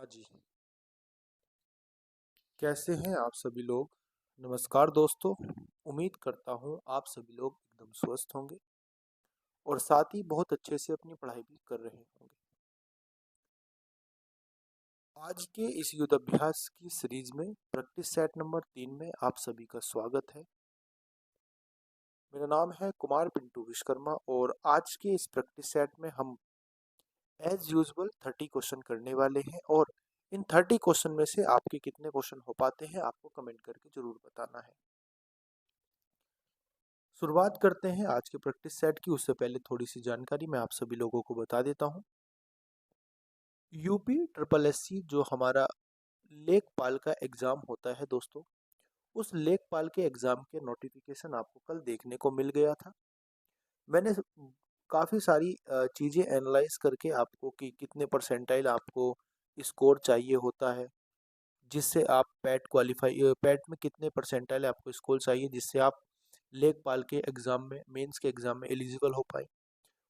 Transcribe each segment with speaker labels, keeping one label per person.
Speaker 1: हाँ जी। कैसे हैं आप सभी लोग? नमस्कार दोस्तों। उम्मीद करता हूँ आप सभी लोग एकदम स्वस्थ होंगे और साथ ही बहुत अच्छे से अपनी पढ़ाई भी कर रहे होंगे। आज के इस युद्ध अभ्यास की सीरीज में प्रैक्टिस सेट नंबर 3 में आप सभी का स्वागत है। मेरा नाम है कुमार पिंटू विश्वकर्मा और आज के इस प्रैक्टिस सेट में हम एज यूजुअल 30 क्वेश्चन करने वाले हैं और इन 30 क्वेश्चन में से आपके कितने क्वेश्चन हो पाते हैं आपको कमेंट करके जरूर बताना है। शुरुआत करते हैं आज के प्रैक्टिस सेट की। उससे पहले थोड़ी सी जानकारी मैं आप सभी लोगों को बता देता हूं। यूपी ट्रिपल एससी जो हमारा लेखपाल का एग्जाम होता है दोस्तों, उस लेखपाल के एग्जाम के नोटिफिकेशन आपको कल देखने को मिल गया था। मैंने काफ़ी सारी चीज़ें एनालाइज करके आपको कि कितने परसेंटाइल आपको स्कोर चाहिए होता है जिससे आप पैट में कितने परसेंटाइल आपको स्कोर चाहिए जिससे आप लेखपाल के एग्ज़ाम में मेंस के एग्ज़ाम में एलिजिबल हो पाए।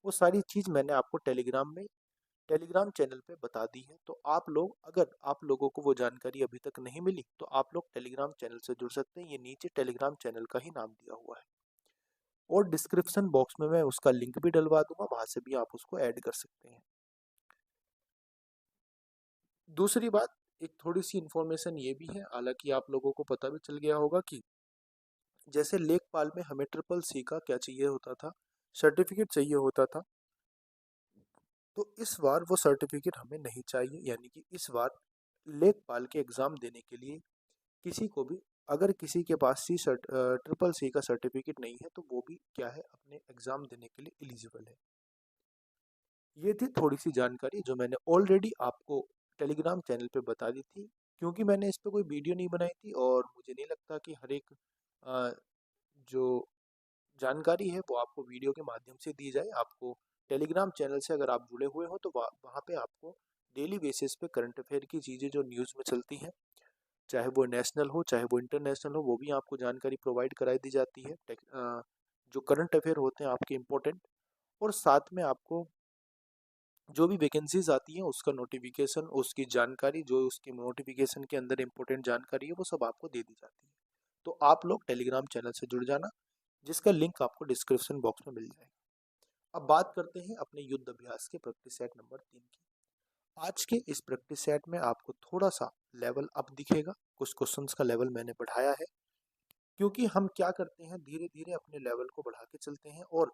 Speaker 1: वो सारी चीज़ मैंने आपको टेलीग्राम चैनल पे बता दी है। तो आप लोग, अगर आप लोगों को वो जानकारी अभी तक नहीं मिली तो आप लोग टेलीग्राम चैनल से जुड़ सकते हैं। ये नीचे टेलीग्राम चैनल का ही नाम दिया हुआ है और डिस्क्रिप्शन बॉक्स में मैं उसका लिंक भी डलवा दूंगा, वहां से भी आप उसको ऐड कर सकते हैं। दूसरी बात, एक थोड़ी सी इन्फॉर्मेशन ये भी है, हालांकि आप लोगों को पता भी चल गया होगा कि जैसे लेखपाल में हमें ट्रिपल सी का क्या चाहिए होता था, सर्टिफिकेट चाहिए होता था। तो इस बार वो सर्टिफिकेट हमें नहीं चाहिए, यानी कि इस बार लेखपाल के एग्ज़ाम देने के लिए किसी को भी, अगर किसी के पास ट्रिपल सी का सर्टिफिकेट नहीं है तो वो भी क्या है, अपने एग्ज़ाम देने के लिए एलिजिबल है। ये थी थोड़ी सी जानकारी जो मैंने ऑलरेडी आपको टेलीग्राम चैनल पे बता दी थी, क्योंकि मैंने इस पर कोई वीडियो नहीं बनाई थी और मुझे नहीं लगता कि हर एक अ, जो जानकारी है वो आपको वीडियो के माध्यम से दी जाए। आपको टेलीग्राम चैनल से अगर आप जुड़े हुए हो तो वहाँ पे आपको डेली बेसिस पे करंट अफेयर की चीज़ें जो न्यूज़ में चलती हैं, चाहे वो नेशनल हो चाहे वो इंटरनेशनल हो, वो भी आपको जानकारी प्रोवाइड कराई दी जाती है। जो करंट अफेयर होते हैं आपके इम्पोर्टेंट, और साथ में आपको जो भी वैकेंसीज आती हैं उसका नोटिफिकेशन, उसकी जानकारी, जो उसके नोटिफिकेशन के अंदर इम्पोर्टेंट जानकारी है वो सब आपको दे दी जाती है। तो आप लोग टेलीग्राम चैनल से जुड़ जाना, जिसका लिंक आपको डिस्क्रिप्शन बॉक्स में मिल जाएगा। अब बात करते हैं अपने युद्ध अभ्यास के प्रैक्टिस सेट नंबर 3 की। आज के इस प्रैक्टिस सेट में आपको थोड़ा सा लेवल अप दिखेगा, कुछ क्वेश्चंस का लेवल मैंने बढ़ाया है, क्योंकि हम क्या करते हैं, धीरे धीरे अपने लेवल को बढ़ा के चलते हैं और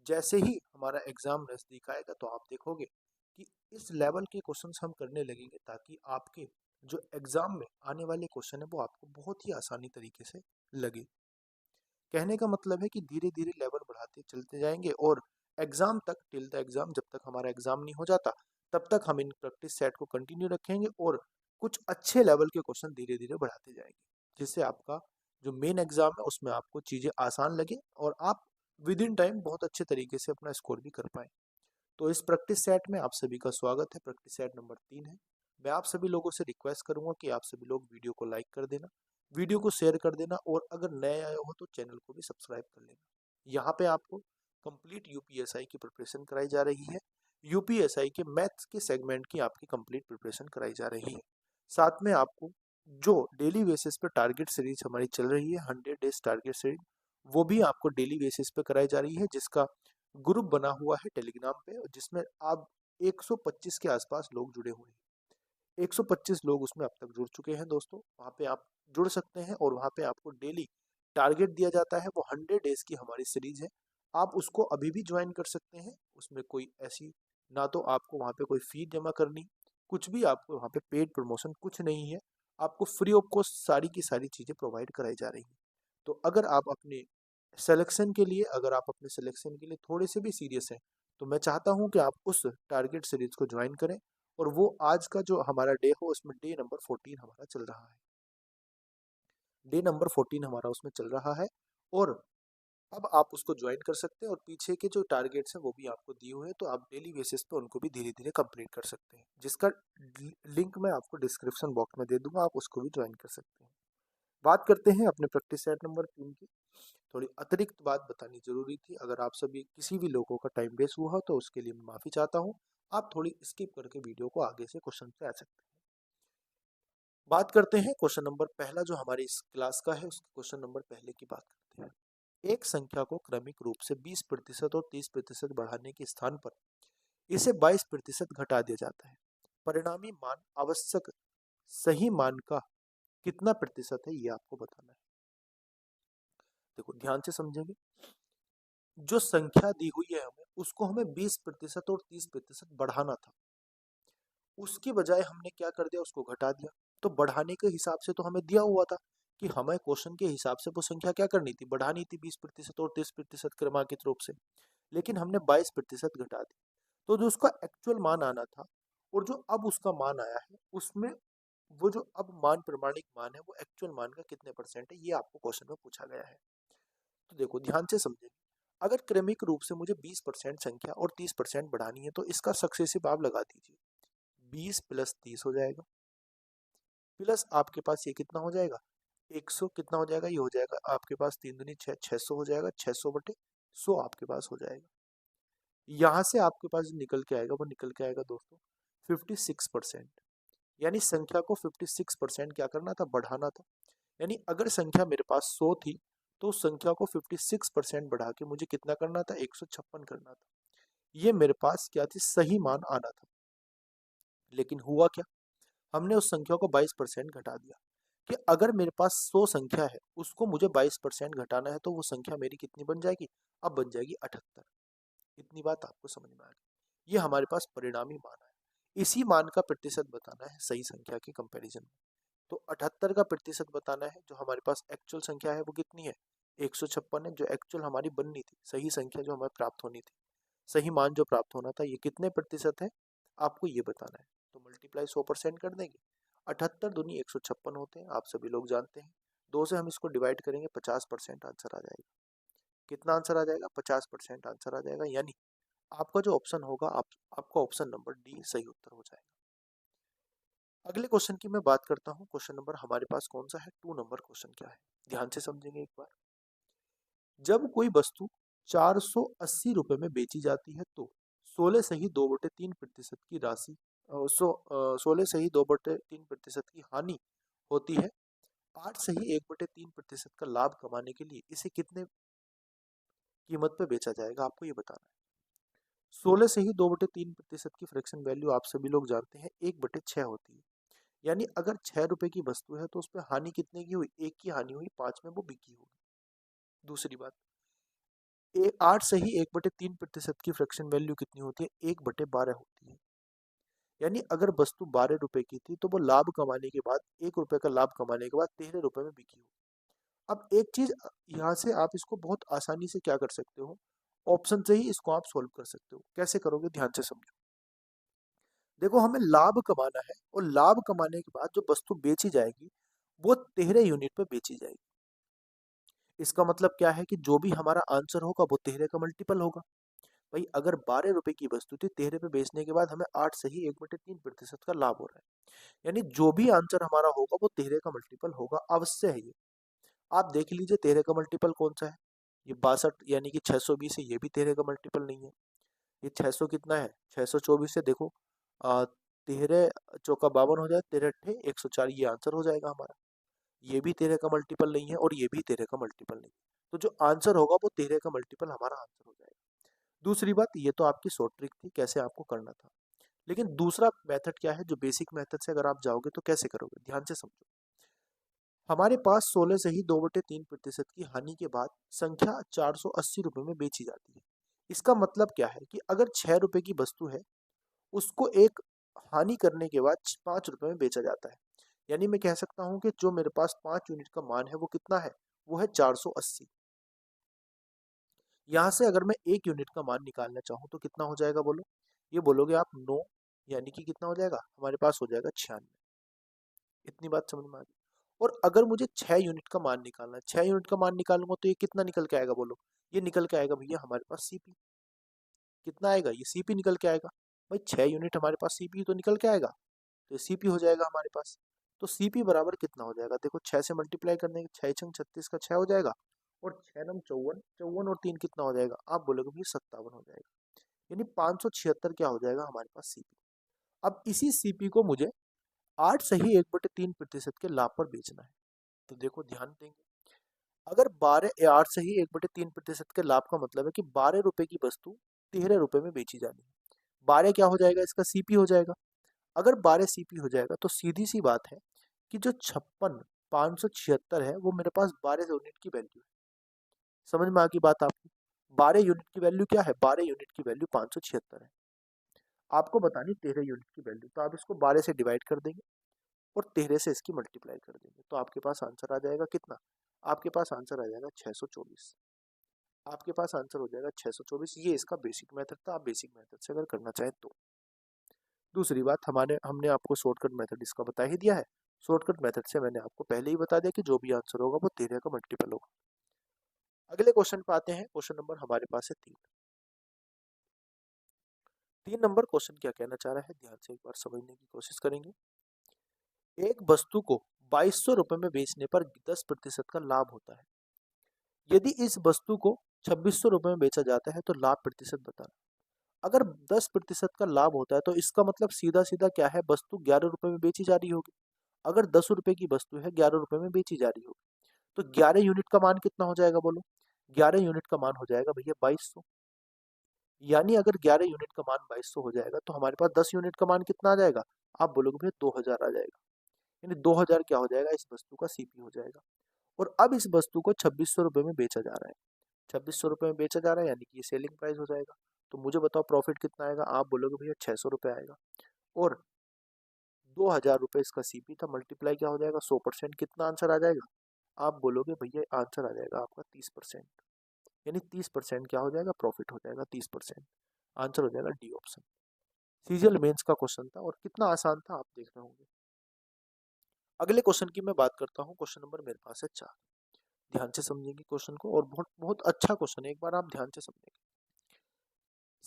Speaker 1: जैसे ही हमारा एग्जाम नजदीक आएगा तो आप देखोगे कि इस लेवल के क्वेश्चंस हम करने लगेंगे, ताकि आपके जो एग्जाम में आने वाले क्वेश्चन है वो आपको बहुत ही आसानी तरीके से लगे। कहने का मतलब है कि धीरे धीरे लेवल बढ़ाते चलते जाएंगे और एग्जाम तक, टिल द एग्जाम, जब तक हमारा एग्जाम नहीं हो जाता तब तक हम इन प्रैक्टिस सेट को कंटिन्यू रखेंगे और कुछ अच्छे लेवल के क्वेश्चन धीरे धीरे बढ़ाते जाएंगे, जिससे आपका जो मेन एग्जाम है उसमें आपको चीज़ें आसान लगे और आप विद इन टाइम बहुत अच्छे तरीके से अपना स्कोर भी कर पाए। तो इस प्रैक्टिस सेट में आप सभी का स्वागत है। प्रैक्टिस सेट नंबर 3 है। मैं आप सभी लोगों से रिक्वेस्ट करूंगा कि आप सभी लोग वीडियो को लाइक कर देना, वीडियो को शेयर कर देना और अगर नए आए हो तो चैनल को भी सब्सक्राइब कर लेना। यहाँ पे आपको कंप्लीट यूपीएसआई की प्रिपरेशन कराई जा रही है। यूपीएसआई के मैथ्स के सेगमेंट की आपकी कंप्लीट प्रिपरेशन कराई जा रही है। साथ में आपको जो डेली बेसिस पे टारगेट सीरीज हमारी चल रही है, 100 डेज टारगेट सीरीज, वो भी आपको डेली बेसिस पे कराई जा रही है, जिसका ग्रुप बना हुआ है टेलीग्राम पे, जिसमें आप 125 के आसपास लोग जुड़े हुए हैं। 125 लोग उसमें अब तक जुड़ चुके हैं दोस्तों। वहाँ पे आप जुड़ सकते हैं और वहाँ पे आपको डेली टारगेट दिया जाता है। वो 100 डेज की हमारी सीरीज है। आप उसको अभी भी ज्वाइन कर सकते हैं। उसमें कोई ऐसी, ना तो आपको वहाँ पे कोई फी जमा करनी, कुछ भी आपको वहाँ पे पेड प्रमोशन कुछ नहीं है। आपको फ्री ऑफ कॉस्ट सारी की सारी चीज़ें प्रोवाइड कराई जा रही हैं। तो अगर आप अपने सिलेक्शन के लिए थोड़े से भी सीरियस हैं तो मैं चाहता हूं कि आप उस टारगेट सीरीज को ज्वाइन करें। और वो आज का जो हमारा डे हो उसमें डे नंबर 14 हमारा चल रहा है। डे नंबर 14 हमारा उसमें चल रहा है और अब आप उसको ज्वाइन कर सकते हैं और पीछे के जो टारगेट्स हैं वो भी आपको दिए हुए हैं, तो आप डेली बेसिस पे उनको भी धीरे धीरे कंप्लीट कर सकते हैं, जिसका लिंक मैं आपको डिस्क्रिप्शन बॉक्स में दे दूंगा, आप उसको भी ज्वाइन कर सकते हैं। बात करते हैं अपने प्रैक्टिस सेट नंबर 3 की। थोड़ी अतिरिक्त बात बतानी जरूरी थी, अगर आप सभी किसी भी लोगों का टाइम वेस्ट हुआ हो तो उसके लिए मैं माफ़ी चाहता हूँ। आप थोड़ी स्किप करके वीडियो को आगे से क्वेश्चन पे आ सकते हैं। बात करते हैं क्वेश्चन नंबर पहला जो हमारी इस क्लास का है, उसके क्वेश्चन नंबर पहले की बात करते हैं। एक संख्या को क्रमिक रूप से 20% और 30% बढ़ाने के स्थान पर इसे 22% घटा दिया जाता है। परिणामी मान आवश्यक सही मान का कितना प्रतिशत है, ये आपको बताना है। देखो ध्यान से समझेंगे, जो संख्या दी हुई है हमें, उसको हमें 20% और 30% बढ़ाना था। उसकी बजाय हमने क्या कर दिया, उसको घटा दिया। तो बढ़ाने के हिसाब से तो हमें दिया हुआ था कि हमें क्वेश्चन के हिसाब से वो संख्या क्या करनी थी, बढ़ानी थी 20% और 30% क्रमांकित रूप से, लेकिन हमने 22% घटा दी। तो जो उसका एक्चुअल मान आना था और जो अब उसका मान आया है, उसमें वो जो अब मान प्रमाणिक मान है वो एक्चुअल मान का कितने परसेंट है, ये आपको क्वेश्चन में पूछा गया है। तो देखो ध्यान से समझेंगे, अगर क्रमिक रूप से मुझे 20% संख्या और 30% बढ़ानी है, तो इसका सक्सेसिव आप लगा दीजिए। 20 प्लस 30 हो जाएगा, प्लस आपके पास ये कितना हो जाएगा, 100 कितना हो जाएगा, ये हो जाएगा आपके पास 3 दूनी 6, 600 हो जाएगा, 600 बटे 100 आपके पास हो जाएगा। यहाँ से आपके पास जो निकल के आएगा वो निकल के आएगा दोस्तों 56%। यानी संख्या को 56% क्या करना था, बढ़ाना था। यानी अगर संख्या मेरे पास 100 थी, तो उस संख्या को 56% बढ़ा के मुझे कितना करना था, 156 करना था। ये मेरे पास क्या थी, सही मान आना था। लेकिन हुआ क्या, हमने उस संख्या को 22% घटा दिया। कि अगर मेरे पास 100 संख्या है, उसको मुझे 22% घटाना है, तो वो संख्या मेरी कितनी बन जाएगी, अब बन जाएगी 78। इतनी बात आपको समझ में आ गई। ये हमारे पास परिणामी मान है, इसी मान का प्रतिशत बताना है सही संख्या के कंपैरिजन में। तो 78 का प्रतिशत बताना है, जो हमारे पास एक्चुअल संख्या है वो कितनी है, 156 है, जो एक्चुअल हमारी बननी थी, सही संख्या जो हमें प्राप्त होनी थी, सही मान जो प्राप्त होना था, ये कितने प्रतिशत है आपको ये बताना है। तो मल्टीप्लाई 100% कर देंगे, 78 दूनी 156 होते हैं, आप सभी लोग जानते हैं। 2 से हम इसको डिवाइड करेंगे, 50% आंसर आ जाएगा। कितना आंसर आ जाएगा, 50% आंसर आ जाएगा। यानी आपका जो ऑप्शन होगा, आपका ऑप्शन नंबर डी सही उत्तर हो जाएगा। अगले क्वेश्चन की मैं बात करता हूँ। क्वेश्चन नंबर हमारे पास कौन सा है, 2 नंबर क्वेश्चन क्या है, ध्यान से समझेंगे एक बार। जब कोई वस्तु 480 रुपए में बेची जाती है, तो 16 सही 2/3% की राशि 16 सही 2/3% की हानि होती है। 8 सही 1/3% का लाभ कमाने के लिए इसे कितने कीमत पे बेचा जाएगा, आपको ये बताना है। 16 से ही 2/3% की फ्रैक्शन वैल्यू आप सभी लोग जानते हैं 1/6 होती है। यानी अगर 6 रुपए की वस्तु है, तो उस पर हानि कितने की हुई, 1 की हानि हुई, 5 में वो बिकी होगी। दूसरी बात, 8 से ही 1/3% की फ्रैक्शन वैल्यू कितनी होती है, 1/12 होती है। यानी अगर वस्तु 12 रुपए की थी, तो वो लाभ कमाने के बाद, 1 रुपए का लाभ कमाने के बाद 13 रुपए में बिकी होगी। अब एक चीज यहाँ से आप इसको बहुत आसानी से क्या कर सकते हो, ऑप्शन से ही इसको आप सोल्व कर सकते हो। कैसे करोगे, ध्यान से समझो। देखो हमें लाभ कमाना है, और लाभ कमाने के बाद जो वस्तु बेची जाएगी वो 13 यूनिट पे बेची जाएगी। इसका मतलब क्या है कि जो भी हमारा आंसर होगा वो 13 का मल्टीपल होगा। भाई अगर 12 रुपए की वस्तु थी, 13 पे बेचने के बाद हमें 8 से ही 1/3% का लाभ हो रहा है। यानी जो भी आंसर हमारा होगा वो 13 का मल्टीपल होगा, अवश्य है ये। आप देख लीजिए 13 का मल्टीपल कौन सा है, ये 62, यानी कि 620 है, ये भी 13 का मल्टीपल नहीं है। ये 600 कितना है, 624 से देखो, 13 चौका 52 हो जाए, 13 अट्ठे 104, ये आंसर हो जाएगा हमारा। ये भी 13 का मल्टीपल नहीं है और ये भी 13 का मल्टीपल नहीं है। तो जो आंसर होगा वो 13 का मल्टीपल हमारा आंसर हो जाएगा। दूसरी बात, ये तो आपकी शॉर्ट ट्रिक थी कैसे आपको करना था। लेकिन दूसरा मेथड क्या है, जो बेसिक मेथड से अगर आप जाओगे तो कैसे करोगे, ध्यान से समझो। हमारे पास 16 से ही 2/3% की हानि के बाद संख्या 480 रुपए में बेची जाती है। इसका मतलब क्या है कि अगर 6 रुपए की वस्तु है, उसको एक हानि करने के बाद 5 रुपए में बेचा जाता है। यानी मैं कह सकता हूं कि जो मेरे पास 5 यूनिट का मान है वो कितना है, वो है 480। यहाँ से अगर मैं 1 यूनिट का मान निकालना चाहूँ तो कितना हो जाएगा बोलो, ये बोलोगे आप 9, यानी कि कितना हो जाएगा, हमारे पास हो जाएगा 96। इतनी बात समझ में आ गई। और अगर मुझे 6 यूनिट का मान निकालना है, 6 यूनिट का मान निकालूंगा तो ये कितना निकल के आएगा बोलो, ये निकल के आएगा भैया हमारे पास सीपी। कितना आएगा, ये सीपी निकल के आएगा। भाई 6 यूनिट हमारे पास सीपी तो निकल के आएगा, तो ये सीपी हो जाएगा हमारे पास। तो सीपी बराबर कितना हो जाएगा, देखो 6 से मल्टीप्लाई करने के 6 छंग 36 का 6 हो जाएगा, और 6 नम 54, 54 और 3 कितना हो जाएगा, आप बोलोगे भैया 57 हो जाएगा। यानी 576 क्या हो जाएगा हमारे पास सीपी। अब इसी सीपी को मुझे 8 सही 1/3% के लाभ पर बेचना है। तो देखो ध्यान देंगे, अगर 8 सही 1/3% के लाभ का मतलब है कि 12 रुपए की वस्तु 13 रुपए में बेची जानी है। 12 क्या हो जाएगा, इसका सीपी हो जाएगा। अगर 12 सीपी हो जाएगा तो सीधी सी बात है कि जो 56,576 है वो मेरे पास 12 यूनिट की वैल्यू है। समझ में आ गई बात आपको? 12 यूनिट की वैल्यू क्या है? 12 यूनिट की वैल्यू 576 है। आपको बतानी 13 यूनिट की वैल्यू, तो आप इसको 12 से डिवाइड कर देंगे और 13 से इसकी मल्टीप्लाई कर देंगे, तो आपके पास आंसर आ जाएगा कितना? आपके पास आंसर आ जाएगा 624। आपके पास आंसर हो जाएगा 624। ये इसका बेसिक मेथड था, आप बेसिक मेथड से अगर करना चाहें तो। दूसरी बात, हमने आपको शॉर्टकट मेथड इसका बता ही दिया है। शॉर्टकट मेथड से मैंने आपको पहले ही बता दिया कि जो भी आंसर होगा वो 13 का मल्टीपल होगा। अगले क्वेश्चन पे आते हैं। क्वेश्चन नंबर हमारे पास है 3 नंबर क्वेश्चन क्या कहना चाह रहा है, ध्यान से एक बार समझने की कोशिश करेंगे। एक वस्तु को 2200 रुपए में बेचने पर 10% का लाभ होता है। यदि इस वस्तु को 2600 रुपए में बेचा जाता है तो लाभ प्रतिशत बताना। अगर 10% का लाभ होता है तो इसका मतलब सीधा सीधा क्या है, वस्तु 11 रुपए में बेची जा रही होगी। अगर 10 रुपए की वस्तु है 11 रुपए में बेची जा रही होगी, तो 11 यूनिट का मान कितना हो जाएगा बोलो? 11 यूनिट का मान हो जाएगा भैया 2200। यानी अगर 11 यूनिट का मान 2200 हो जाएगा तो हमारे पास 10 यूनिट का मान कितना आ जाएगा? आप बोलोगे भैया 2000 आ जाएगा। यानी 2000 क्या हो जाएगा, इस वस्तु का सीपी हो जाएगा। और अब इस वस्तु को 2600 रुपए में बेचा जा रहा है। 2600 रुपए में बेचा जा रहा है यानी कि ये सेलिंग प्राइस हो जाएगा। तो मुझे बताओ प्रॉफिट कितना आएगा? आप बोलोगे भैया 600 रुपए आएगा। और 2000 रुपए इसका सीपी था, मल्टीप्लाई क्या हो जाएगा 100%, कितना आंसर आ जाएगा? आप बोलोगे भैया आंसर आ जाएगा आपका 30%। यानी 30% क्या हो जाएगा, प्रॉफिट हो जाएगा 30%। आंसर हो जाएगा डी ऑप्शन। सीजीएल मेंस का क्वेश्चन था और कितना आसान था आप देख रहे होंगे। अगले क्वेश्चन की मैं बात करता हूँ। क्वेश्चन नंबर मेरे पास है 4। ध्यान से समझेंगे क्वेश्चन को, और बहुत बहुत अच्छा क्वेश्चन है, एक बार आप ध्यान से समझेंगे।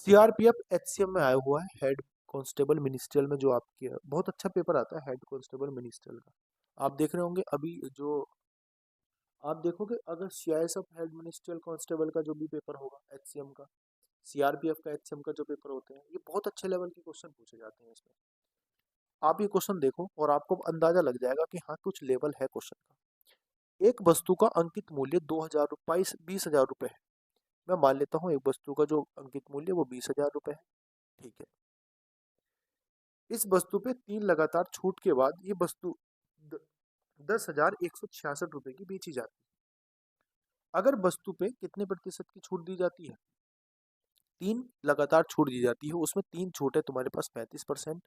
Speaker 1: सीआरपीएफ एचसीएम में आया हुआ है, हेड कांस्टेबल मिनिस्ट्रियल में, जो आपके बहुत अच्छा पेपर आता है हेड कांस्टेबल मिनिस्ट्रियल का। आप देख रहे होंगे अभी जो आप देखोगे, अगर सीआईएसएफ हेड मिनिस्ट्रियल कांस्टेबल का जो भी पेपर होगा, एचसीएम का, सीआरपीएफ का एचसीएम का जो पेपर होते हैं, ये बहुत अच्छे लेवल के क्वेश्चन पूछे जाते हैं इसमें। आप ये क्वेश्चन देखो और आपको अंदाजा लग जाएगा कि हाँ कुछ लेवल है क्वेश्चन का। एक वस्तु का अंकित मूल्य 2000 रुपये 20,000 रुपये है। मैं मान लेता हूँ एक वस्तु का जो अंकित मूल्य वो 20,000 रुपये है। ठीक है, इस वस्तु पे 3 लगातार छूट के बाद ये वस्तु 10,166 रुपए की बेची जाती है। अगर वस्तु पे कितने प्रतिशत की छूट दी जाती है? 3 लगातार छूट दी जाती है, उसमें 3 छूट है तुम्हारे पास 35%,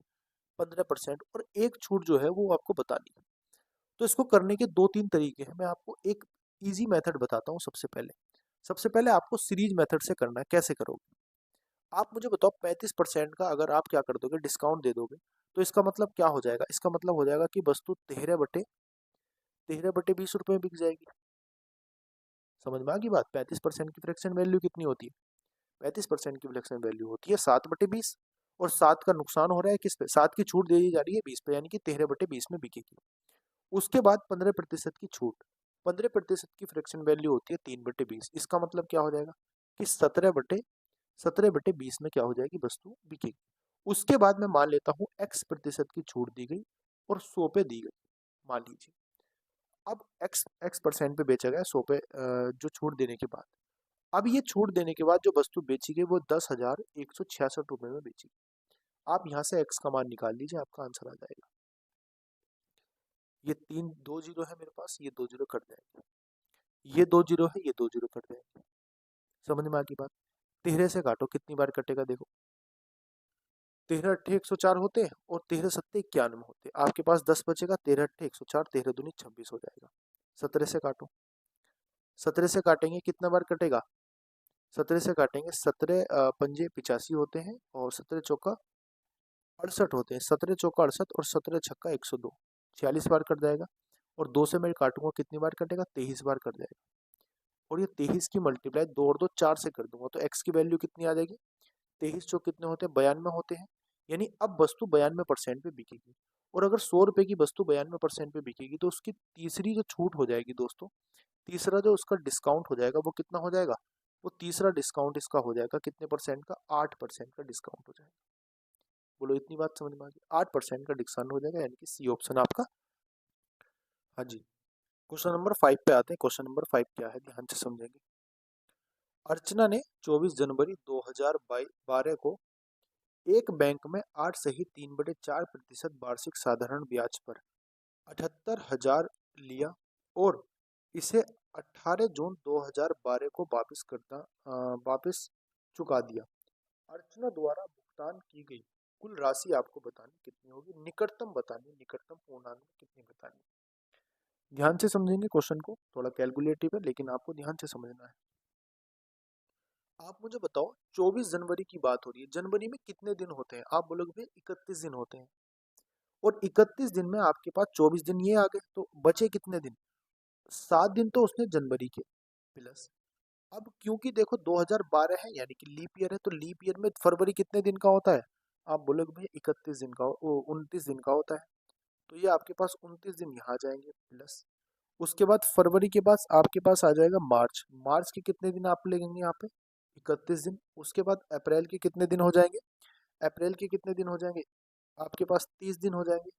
Speaker 1: 15% और एक छूट जो है वो आपको बतानी है। तो इसको करने के 2-3 तरीके हैं। मैं आपको एक इजी मेथड बताता हूँ। सबसे पहले आपको सीरीज मेथड से करना है। कैसे करोगे? आप मुझे बताओ 35% का अगर आप क्या कर दोगे, डिस्काउंट दे दोगे, तो इसका मतलब क्या हो जाएगा? इसका मतलब हो जाएगा कि वस्तु 13/20 रुपए में बिक जाएगी। समझ में आ गई बात? 35% की फ्रैक्शन वैल्यू कितनी होती है? 35% की फ्रैक्शन वैल्यू होती है 7/20। और 7 का नुकसान हो रहा है किस पे? 7 की छूट दे दी जा रही है 20 पे, यानी कि 13/20 में बिकेगी। उसके बाद 15% की छूट, 15% की फ्रैक्शन वैल्यू होती है 3/20। इसका मतलब क्या हो जाएगा कि 17/20 में क्या हो जाएगी, वस्तु बिकेगी। उसके बाद मैं मान लेता हूँ x% की छूट दी गई और 100 पे दी गई, मान लीजिए। अब x% पे बेचा गया 100 पे, जो छूट देने के बाद, अब ये छूट देने के बाद जो वस्तु बेची गई वो 10,166 रुपए में बेची। आप यहाँ से x का मान निकाल लीजिए, आपका आंसर आ जाएगा। ये 2 जीरो है मेरे पास, ये 2 जीरो कट जाएंगे, ये 2 जीरो है, ये 2 जीरो कट जाएंगे। समझ में आ गई बात? 13 से काटो, कितनी बार कटेगा देखो। 13 अट्ठे 104 होते हैं और 13 सत्ते 91 होते हैं। आपके पास 10 बचेगा। 13 अट्ठे 104, 13 दूनी 26 हो जाएगा। 17 से काटो, 17 से काटेंगे कितना बार कटेगा? 17 से काटेंगे, 17 पंजे 85 होते हैं और 17 चौका 68 होते हैं। 17 चौका 68 और 17 छक्का 102, 46 बार कट जाएगा। और 2 से मैं काटूंगा, कितनी बार कटेगा? 23 बार कट जाएगा। और ये 23 की मल्टीप्लाई 2 और 2 4 से कर दूंगा, तो एक्स की वैल्यू कितनी आ जाएगी? 23 जो कितने होते हैं? 92 होते हैं। यानी अब वस्तु 92% पे बिकेगी। और अगर 100 रुपए की वस्तु 92% पे बिकेगी तो उसकी तीसरी जो छूट हो जाएगी दोस्तों, तीसरा जो उसका डिस्काउंट हो जाएगा वो कितना हो जाएगा? वो तीसरा डिस्काउंट इसका हो जाएगा कितने परसेंट का? 8% का डिस्काउंट हो जाएगा। बोलो इतनी बात समझ में आ गई। 8% का डिस्काउंट हो जाएगा, यानी कि सी ऑप्शन आपका। हाँ जी। क्वेश्चन नंबर 5 पे आते हैं। क्वेश्चन नंबर 5 क्या है, ध्यान से समझेंगे। अर्चना ने 24 जनवरी 2012 को एक बैंक में 8 सही 3/4% वार्षिक साधारण ब्याज पर 78,000 लिया और इसे 18 जून 2012 को वापस चुका दिया। अर्चना द्वारा भुगतान की गई कुल राशि आपको बतानी कितनी होगी, निकटतम बतानी, निकटतम पूर्णांक में कितनी बतानी। ध्यान से समझेंगे क्वेश्चन को, थोड़ा कैलकुलेटिव है लेकिन आपको ध्यान से समझना है। आप मुझे बताओ, 24 जनवरी की बात हो रही है, जनवरी में कितने दिन होते हैं? आप बोलोगे भैया 31 दिन होते हैं, और 31 दिन में आपके पास 24 दिन ये आ गए, तो बचे कितने दिन? 7 दिन तो उसने जनवरी के प्लस, अब क्योंकि देखो 2012 है यानी कि लीप ईयर है, तो लीप ईयर में फरवरी कितने दिन का होता है? आप बोलोगे भैया 31 दिन का, 29 दिन का होता है, तो ये आपके पास 29 दिन यहाँ आ जाएंगे प्लस। उसके बाद फरवरी के बाद आपके पास आ जाएगा मार्च, मार्च के कितने दिन आप लेंगे यहाँ पे? 31 दिन। उसके बाद अप्रैल के कितने दिन हो जाएंगे? अप्रैल के कितने दिन हो जाएंगे? आपके पास 30 दिन हो जाएंगे।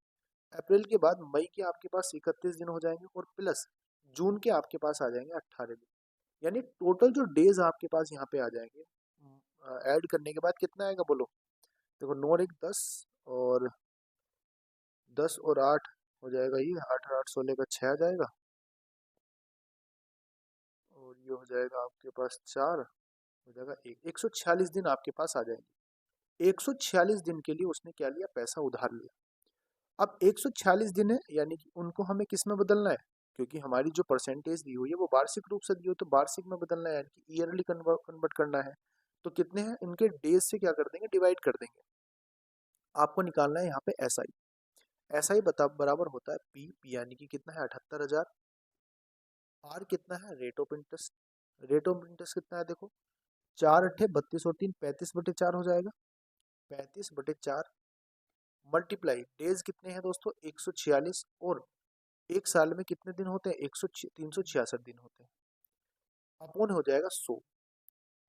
Speaker 1: अप्रैल के बाद मई के आपके पास 31 दिन हो जाएंगे, और प्लस जून के आपके पास आ जाएंगे 18 दिन। यानी टोटल जो डेज आपके पास यहाँ पे आ जाएंगे, ऐड करने के बाद कितना आएगा बोलो? देखो 9 और 1 10, और 10 और 8 हो जाएगा, ये 8 और 8 16 का 6 आ जाएगा, और ये हो जाएगा आपके पास 4 हो जाएगा 146 दिन आपके पास आ जाएंगे। 146 दिन के लिए उसने क्या लिया? पैसा उधार लिया। अब 146 दिन है, यानी कि उनको हमें किस में बदलना है? क्योंकि हमारी जो परसेंटेज दी हुई है वो वार्षिक रूप से दी हुई, तो वार्षिक में बदलना है, यानी कि ईयरली कन्वर्ट करना है। तो कितने हैं इनके डेज से क्या कर देंगे? डिवाइड कर देंगे। आपको निकालना है यहाँ पे एस आई। एस आई बराबर होता है पी, पी यानी कि कितना है? 78,000। आर कितना है? Rate of interest. Rate of interest कितना है? देखो 4 8 32 और 3 35/4 हो जाएगा। 35/4 मल्टीप्लाई डेज कितने हैं दोस्तों? 146, और एक साल में कितने दिन होते हैं? 366 दिन होते हैं, अपॉन हो जाएगा 100।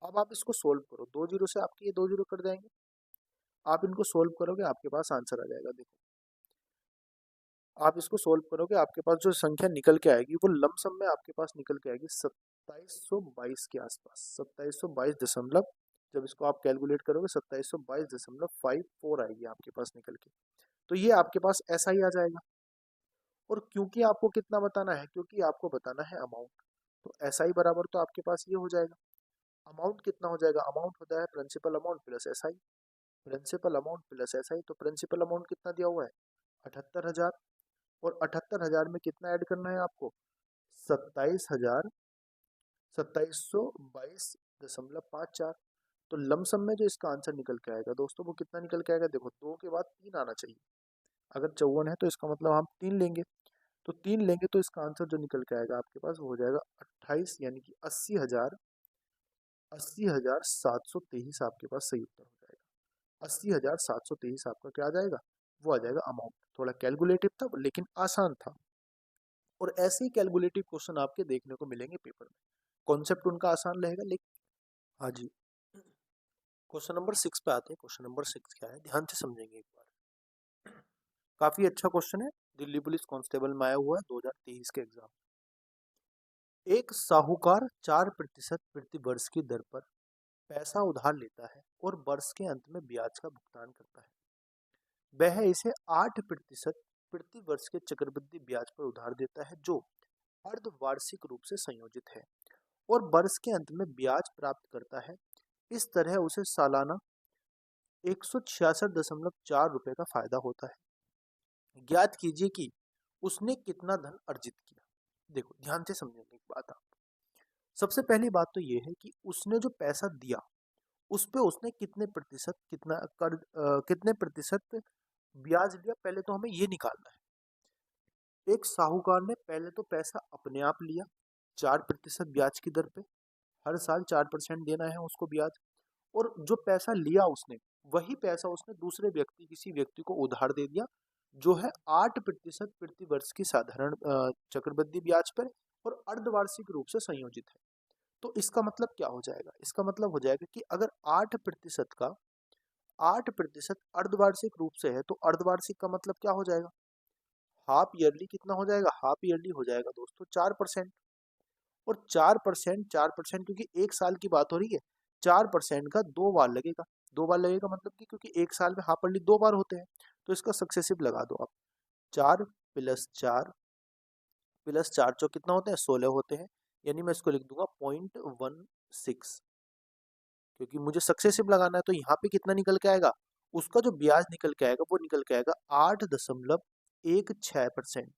Speaker 1: अब आप इसको सोल्व करो, 2 जीरो से आपके ये 2 जीरो कट जाएंगे, आप इनको सोल्व करोगे आपके पास आंसर आ जाएगा। देखो आप इसको सोल्व करोगे, आपके पास जो संख्या निकल के आएगी वो लमसम में आपके पास निकल के आएगी 2722 के आसपास, 2722 दशमलव, जब इसको आप कैलकुलेट करोगे 2722.54 आएगी आपके पास निकल के। तो ये आपके पास ऐसा ही आ जाएगा। और क्योंकि आपको कितना बताना है? क्योंकि आपको बताना है अमाउंट, तो एस आई बराबर तो आपके पास ये हो जाएगा। अमाउंट कितना हो जाएगा? अमाउंट होता है principal amount plus S I. Principal amount plus S I, तो प्रिंसिपल अमाउंट कितना दिया हुआ है? 78,000, और 78,000 में कितना ऐड करना है आपको? 27,000, 2722.54। तो लमसम में जो इसका आंसर निकल के आएगा दोस्तों, वो कितना निकल के आएगा? देखो 2 के बाद 3 आना चाहिए, अगर 54 है तो इसका मतलब हम 3 लेंगे, तो 3 लेंगे तो इसका आंसर जो निकल के आएगा आपके पास वो हो जाएगा 28, यानी कि 80,723 आपके पास सही उत्तर हो जाएगा। 80,723 आपका क्या आ जाएगा? वो आ जाएगा अमाउंट। थोड़ा कैलकुलेटिव था लेकिन आसान था, और ऐसे ही कैलकुलेटिव क्वेश्चन आपके देखने को मिलेंगे पेपर में। कॉन्सेप्ट उनका आसान रहेगा लेकिन। हाँ जी। क्वेश्चन नंबर 6 पे आते हैं। क्वेश्चन नंबर 6 क्या है, ध्यान से समझेंगे एक बार। काफी अच्छा क्वेश्चन है, दिल्ली पुलिस कांस्टेबल में आया हुआ है 2023 के एग्जाम। एक साहूकार 4% प्रति वर्ष की दर पर पैसा उधार लेता है और वर्ष के अंत में ब्याज का भुगतान करता है। वह इसे 8% प्रति वर्ष के चक्रवृद्धि ब्याज पर उधार देता है, जो अर्धवार्षिक रूप से संयोजित है, और वर्ष के अंत में ब्याज प्राप्त करता है। इस तरह उसे सालाना 166.4 रुपए का फायदा होता है। ज्ञात कीजिए कि उसने कितना धन अर्जित किया। देखो ध्यान से समझेंगे एक बात आप। सबसे पहली बात तो ये है कि उसने जो पैसा दिया उस पे उसने कितने प्रतिशत ब्याज लिया, पहले तो हमें ये निकालना है। एक साहूकार ने पहले तो पैसा अपने आप लिया 4% ब्याज की दर पे, हर साल 4% देना है उसको ब्याज, और जो पैसा लिया उसने वही पैसा उसने दूसरे व्यक्ति, किसी व्यक्ति को उधार दे दिया, जो है 8% प्रति वर्ष की साधारण चक्रवृद्धि ब्याज पर, और अर्धवार्षिक रूप से संयोजित है। तो इसका मतलब क्या हो जाएगा? इसका मतलब हो जाएगा कि अगर 8% का 8% अर्धवार्षिक रूप से है, तो अर्धवार्षिक का मतलब क्या हो जाएगा? हाफ ईयरली कितना हो जाएगा? हाफ ईयरली हो जाएगा दोस्तों 4%। और 4%, क्योंकि एक साल की बात हो रही है, 4% का 2 बार लगेगा। 2 बार लगेगा मतलब कि क्योंकि एक साल में हाफ ईयरली 2 बार होते हैं, तो इसका सक्सेसिव लगा दो आप। 4 + 4 कितना होते हैं? 16 होते हैं। यानी मैं इसको लिख दूंगा 0.16, क्योंकि मुझे सक्सेसिव लगाना है। तो यहाँ पे कितना निकल के आएगा? उसका जो ब्याज निकल के आएगा वो निकल के आएगा 8.16%।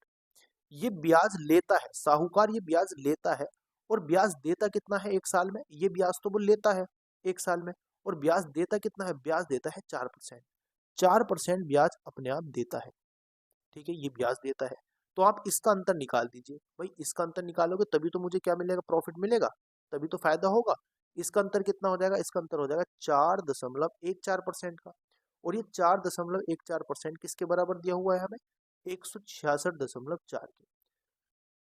Speaker 1: ये ब्याज लेता है, साहूकार ये ब्याज लेता है। और ब्याज देता कितना है एक साल में? ये ब्याज तो वो लेता है एक साल में, और ब्याज देता कितना है? ब्याज देता है 4%। 4% ब्याज अपने आप देता है, ठीक है, ये ब्याज देता है। तो आप इसका अंतर निकाल दीजिए भाई, इसका अंतर निकालोगे तभी तो मुझे क्या मिलेगा? प्रॉफिट मिलेगा, तभी तो फायदा होगा। इसका अंतर कितना हो जाएगा? इसका अंतर हो जाएगा 4.14% का। और ये 4.14% किसके बराबर दिया हुआ है हमें? 166.4 के।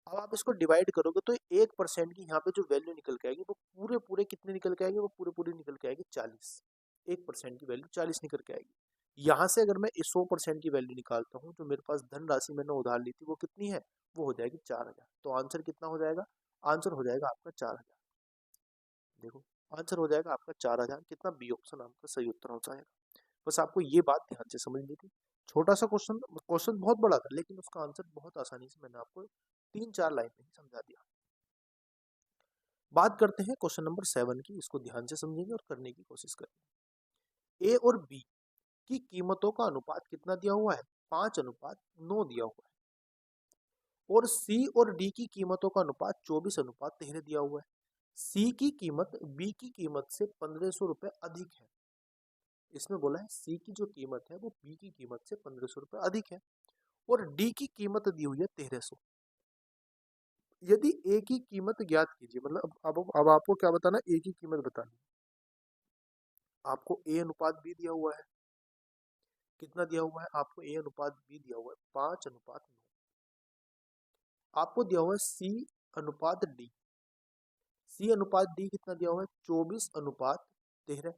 Speaker 1: अब आप इसको डिवाइड करोगे तो 1% की यहाँ पे जो वैल्यू निकल के आएगी वो पूरे पूरे कितने निकल के आएगी? वो पूरे पूरे निकल के आएगी 40। 1% की वैल्यू 40 निकल के आएगी। यहाँ से अगर मैं इस 100% की वैल्यू निकालता हूँ, जो मेरे पास धनराशि मैंने उधार ली थी वो कितनी है? वो हो जाएगी 4,000। तो आंसर कितना हो जाएगा? आंसर हो जाएगा आपका 4,000। देखो, आंसर हो जाएगा आपका 4,000। कितना? बी ऑप्शन आपका सही उत्तर हो जाएगा। बस आपको ये बात ध्यान से समझनी थी। छोटा सा क्वेश्चन, क्वेश्चन बहुत बड़ा था लेकिन उसका आंसर बहुत आसानी से मैंने आपको 3-4 लाइन में ही समझा दिया। बात करते हैं क्वेश्चन नंबर 7 की। इसको ध्यान से समझेंगे और करने की कोशिश करेंगे। ए और बी की कीमतों का अनुपात कितना दिया हुआ है? 5:9 दिया हुआ है। और सी और डी की कीमतों का अनुपात 24:13 दिया हुआ है। सी की कीमत बी की कीमत से 1,500 रुपए अधिक है। इसमें बोला है सी की जो कीमत है वो बी की कीमत से 1,500 रुपए अधिक है। और डी की कीमत दी हुई है 1,300। यदि ए की कीमत ज्ञात कीजिए, मतलब अब आपको क्या बताना? ए की कीमत बतानी। आपको ए अनुपात बी दिया हुआ है। कितना दिया हुआ है? आपको ए अनुपात बी दिया हुआ है 5:9। आपको दिया हुआ है सी अनुपात डी। सी अनुपात डी कितना दिया हुआ है? 24:13।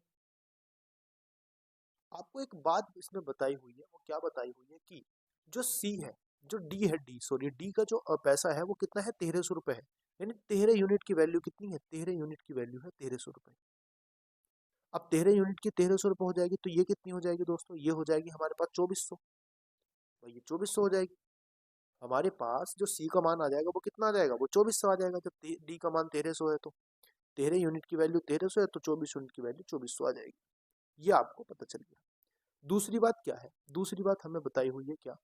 Speaker 1: आपको एक बात इसमें बताई हुई है, वो क्या बताई हुई है कि जो सी है, जो डी है, डी सॉरी डी का जो पैसा है वो कितना है? 1,300 रुपए है। यानी 13 यूनिट की वैल्यू कितनी है? 13 यूनिट की वैल्यू है 1,300 रुपए। अब 13 यूनिट की 1,300 रुपए हो जाएगी, तो ये कितनी हो जाएगी दोस्तों? ये हो जाएगी हमारे पास 2,400। भाई ये 2,400 हो जाएगी। हमारे पास जो सी का मान आ जाएगा वो कितना आ जाएगा? वो 2,400 आ जाएगा। जब डी का मान 1,300 है तो 13 यूनिट की वैल्यू 1,300 है तो 24 यूनिट की वैल्यू 2,400 आ जाएगी। ये आपको पता चल गया। दूसरी बात क्या है? दूसरी बात हमें बताई हुई है क्या?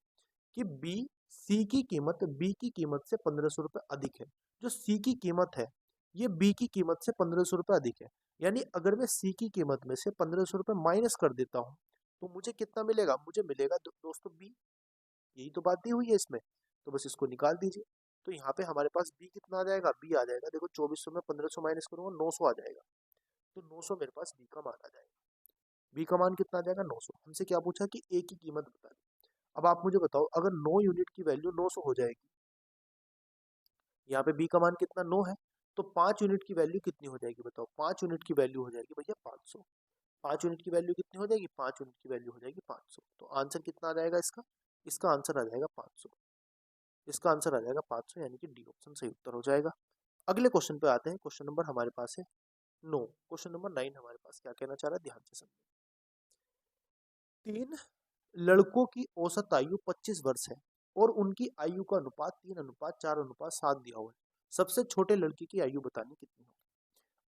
Speaker 1: कि बी सी की कीमत बी की कीमत से 1,500 रुपए अधिक है। जो सी की कीमत है ये बी की कीमत से 1,500 रुपए अधिक है। यानी अगर मैं सी की कीमत में से 1,500 रुपए माइनस कर देता हूँ तो मुझे कितना मिलेगा? मुझे मिलेगा दोस्तों बी। यही तो बात दी हुई है इसमें। तो बस इसको निकाल दीजिए। तो यहाँ पे हमारे पास बी कितना आ जाएगा? बी आ जाएगा, देखो 2,400 में 1,500 माइनस करूंगा 900 आ जाएगा। तो 900 मेरे पास बी का मान आ जाएगा। बी का मान कितना आ जाएगा? 900। हमसे क्या पूछा? कि ए की कीमत बता दी। अब आप मुझे बताओ, अगर 9 यूनिट की वैल्यू 900 हो जाएगी, यहाँ पे बी का मान कितना? 9 है, तो 5 यूनिट की वैल्यू कितनी हो जाएगी? बताओ। 5 यूनिट की वैल्यू हो जाएगी भैया 500। 5 यूनिट की वैल्यू कितनी हो जाएगी? 5 यूनिट की वैल्यू हो जाएगी 500। तो आंसर कितना आ जाएगा इसका? इसका आंसर आ जाएगा 500। इसका आंसर आ जाएगा 500, यानी कि डी ऑप्शन सही उत्तर हो जाएगा। अगले क्वेश्चन पे आते हैं। क्वेश्चन नंबर हमारे पास है 9। क्वेश्चन नंबर 9 हमारे पास क्या कहना चाह रहा है? ध्यान से समझिए। 3 लड़कों की औसत आयु 25 वर्ष है और उनकी आयु का अनुपात 3:4:7 दिया हुआ है। सबसे छोटे लड़के की आयु बतानी कितनी होगी?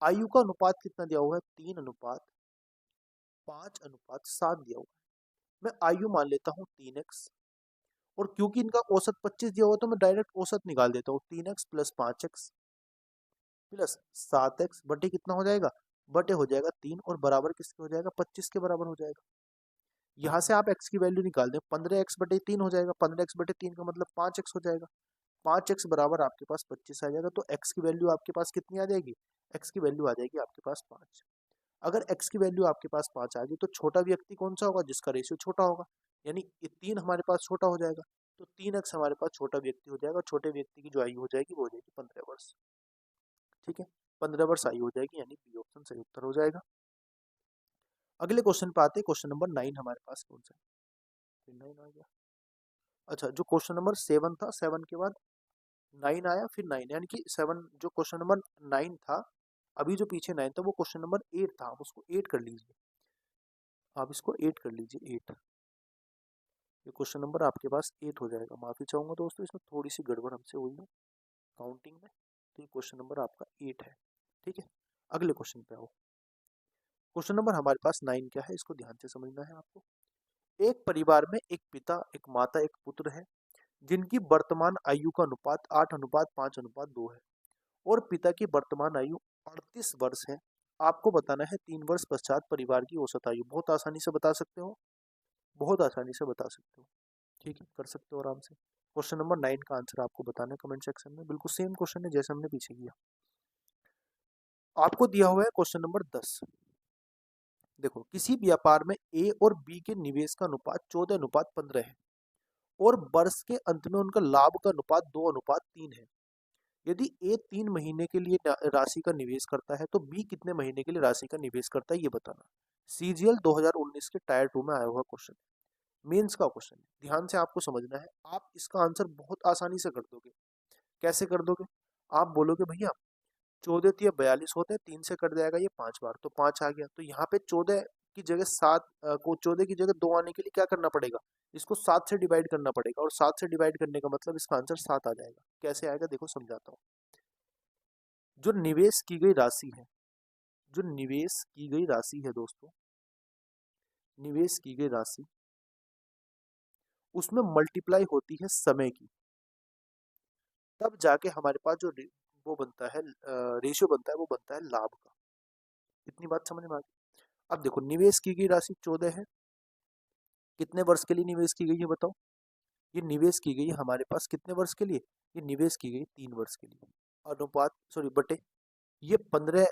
Speaker 1: आयु का अनुपात कितना दिया हुआ है? 3:5:7 दिया हुआ है। मैं आयु मान लेता हूँ 3x, और क्योंकि इनका औसत 25 दिया हुआ है तो मैं डायरेक्ट औसत निकाल देता हूँ। 3x + 5x + 7x बटे कितना हो जाएगा? बटे हो जाएगा 3, और बराबर किसके हो जाएगा? 25 के बराबर हो जाएगा। यहाँ से आप x की वैल्यू निकाल दें, 15x/3 हो जाएगा। 15x/3 का मतलब 5x हो जाएगा। 5x बराबर आपके पास 25 आ जाएगा। तो x की वैल्यू आपके पास कितनी आ जाएगी? x की वैल्यू आ जाएगी आपके पास 5। अगर x की वैल्यू आपके पास 5 आ गई तो छोटा व्यक्ति कौन सा होगा? जिसका रेशियो छोटा होगा। यानी ये 3 हमारे पास छोटा हो जाएगा, तो 3x हमारे पास छोटा व्यक्ति हो जाएगा। छोटे व्यक्ति की जो आयु हो जाएगी वो हो जाएगी 15 वर्ष। ठीक है, 15 वर्ष आयु हो जाएगी, यानी बी ऑप्शन सही उत्तर हो जाएगा। अगले क्वेश्चन पे आते हैं। क्वेश्चन नंबर 9 हमारे पास कौन सा है? फिर 9 आ गया। अच्छा, जो क्वेश्चन नंबर 7 था, 7 के बाद 9 आया, फिर 9, यानी कि 7 जो क्वेश्चन नंबर 9 था, अभी जो पीछे 9 था वो क्वेश्चन नंबर 8 था। आप उसको 8 कर लीजिए, आप इसको 8 कर लीजिए, 8। ये क्वेश्चन नंबर आपके पास 8 हो जाएगा। माफी चाहूंगा दोस्तों, इसमें थोड़ी सी गड़बड़ हमसे हुई है काउंटिंग में, तो ये क्वेश्चन नंबर आपका 8 है। ठीक है, अगले क्वेश्चन पे आओ। क्वेश्चन नंबर हमारे पास 9 क्या है, इसको ध्यान से समझना है आपको। एक परिवार में एक पिता, एक माता, एक पुत्र है, जिनकी वर्तमान आयु का अनुपात 8:5:2 है, और पिता की वर्तमान आयु 38 वर्ष है। आपको बताना है 3 वर्ष पश्चात परिवार की औसत आयु। बहुत आसानी से बता सकते हो, बहुत आसानी से बता सकते हो। ठीक है, कर सकते हो आराम से। क्वेश्चन नंबर 9 का आंसर आपको बताना है कमेंट सेक्शन में। बिल्कुल सेम क्वेश्चन है जैसे हमने पीछे किया। आपको दिया हुआ है क्वेश्चन नंबर 10। देखो, किसी व्यापार में ए और बी के निवेश का अनुपात 14:15 है, और वर्ष के अंत में उनका लाभ का अनुपात 2:3 है। यदि ए 3 महीने के लिए राशि का निवेश करता है, तो बी कितने महीने के लिए राशि का निवेश करता है, ये बताना। सीजीएल 2019 के टायर 2 में आया हुआ क्वेश्चन, मेंस का क्वेश्चन है। ध्यान से आपको समझना है। आप इसका आंसर बहुत आसानी से कर दोगे। कैसे कर दोगे? आप बोलोगे भैया 14×3 = 42 होते हैं, 3 से कट जाएगा ये 5 बार, तो 5 आ गया। तो यहाँ पे 14 की जगह 7 को 14 की जगह 2 आने के लिए क्या करना पड़ेगा? इसको 7 से डिवाइड करना पड़ेगा, और 7 से डिवाइड करने का मतलब इसका आंसर 7 आ जाएगा। कैसे आएगा देखो समझाता हूँ। जो निवेश की गई राशि है, जो निवेश की गई राशि है दोस्तों, निवेश की गई राशि, उसमें मल्टीप्लाई होती है समय की, तब जाके हमारे पास जो वो बनता है, रेशियो बनता है, वो बनता है लाभ का। इतनी बात समझ में आ गई? अब देखो, निवेश की गई राशि 14 है, कितने वर्ष के लिए निवेश की गई है बताओ? ये निवेश की गई है हमारे पास कितने वर्ष के लिए? ये निवेश की गई 3 वर्ष के लिए। अनुपात सॉरी बटे, ये 15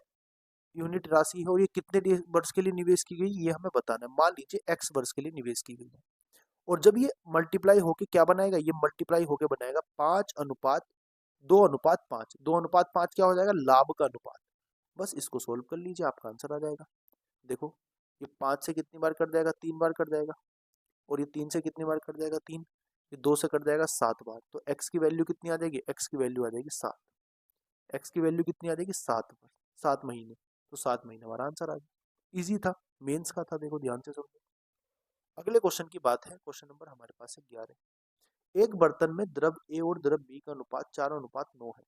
Speaker 1: यूनिट राशि है, और ये कितने वर्ष के लिए निवेश की गई ये हमें बताना है। मान लीजिए x वर्ष के लिए निवेश की गई है, और जब ये मल्टीप्लाई होके क्या बनाएगा? ये मल्टीप्लाई होके बनाएगा 5:2:5। 2:5 क्या हो जाएगा? लाभ का अनुपात। बस इसको सोल्व कर लीजिए, आपका आंसर आ जाएगा। देखो, ये 5 से कितनी बार कट जाएगा? 3 बार कट जाएगा। और ये 3 से कितनी बार कट जाएगा? 3। ये 2 से कट जाएगा 7 बार। तो x की वैल्यू कितनी आ जाएगी? x की वैल्यू आ जाएगी 7। x की वैल्यू कितनी आ जाएगी? 7 बार, 7 महीने। तो 7 महीने हमारा आंसर आ गया। इजी था, मेंस का था। देखो ध्यान से समझो। अगले क्वेश्चन की बात है। क्वेश्चन नंबर हमारे पास है 11। एक बर्तन में द्रव ए और द्रव बी का अनुपात 4:9 है।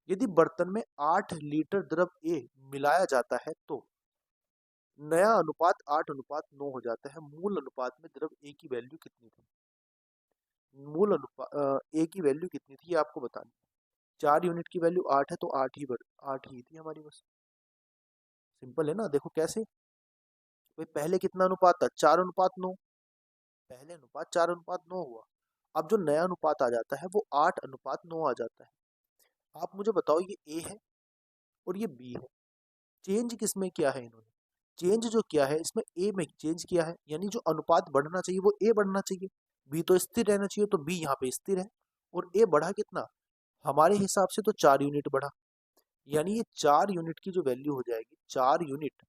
Speaker 1: यदि बर्तन में 8 लीटर द्रव ए मिलाया जाता है, तो नया अनुपात 8:9 हो जाता है। मूल अनुपात में द्रव ए की वैल्यू कितनी थी? मूल अनुपात ए की वैल्यू कितनी थी ये आपको बतानी है। 4 यूनिट की वैल्यू 8 है, तो 8 ही थी हमारी बस। सिंपल है ना? देखो कैसे भाई, पहले कितना अनुपात था? 4:9। पहले अनुपात 4:9 हुआ। अब जो नया अनुपात आ जाता है वो 8:9 आ जाता है। आप मुझे बताओ, ये ए है और ये बी है, चेंज किस में किया है इन्होंने? चेंज जो किया है इसमें ए में चेंज किया है, यानी जो अनुपात बढ़ना चाहिए वो ए बढ़ना चाहिए। बी तो स्थिर रहना चाहिए, तो बी यहाँ पे स्थिर है। और ए बढ़ा कितना? हमारे हिसाब से तो 4 यूनिट बढ़ा, यानी ये 4 यूनिट की जो वैल्यू हो जाएगी, 4 यूनिट,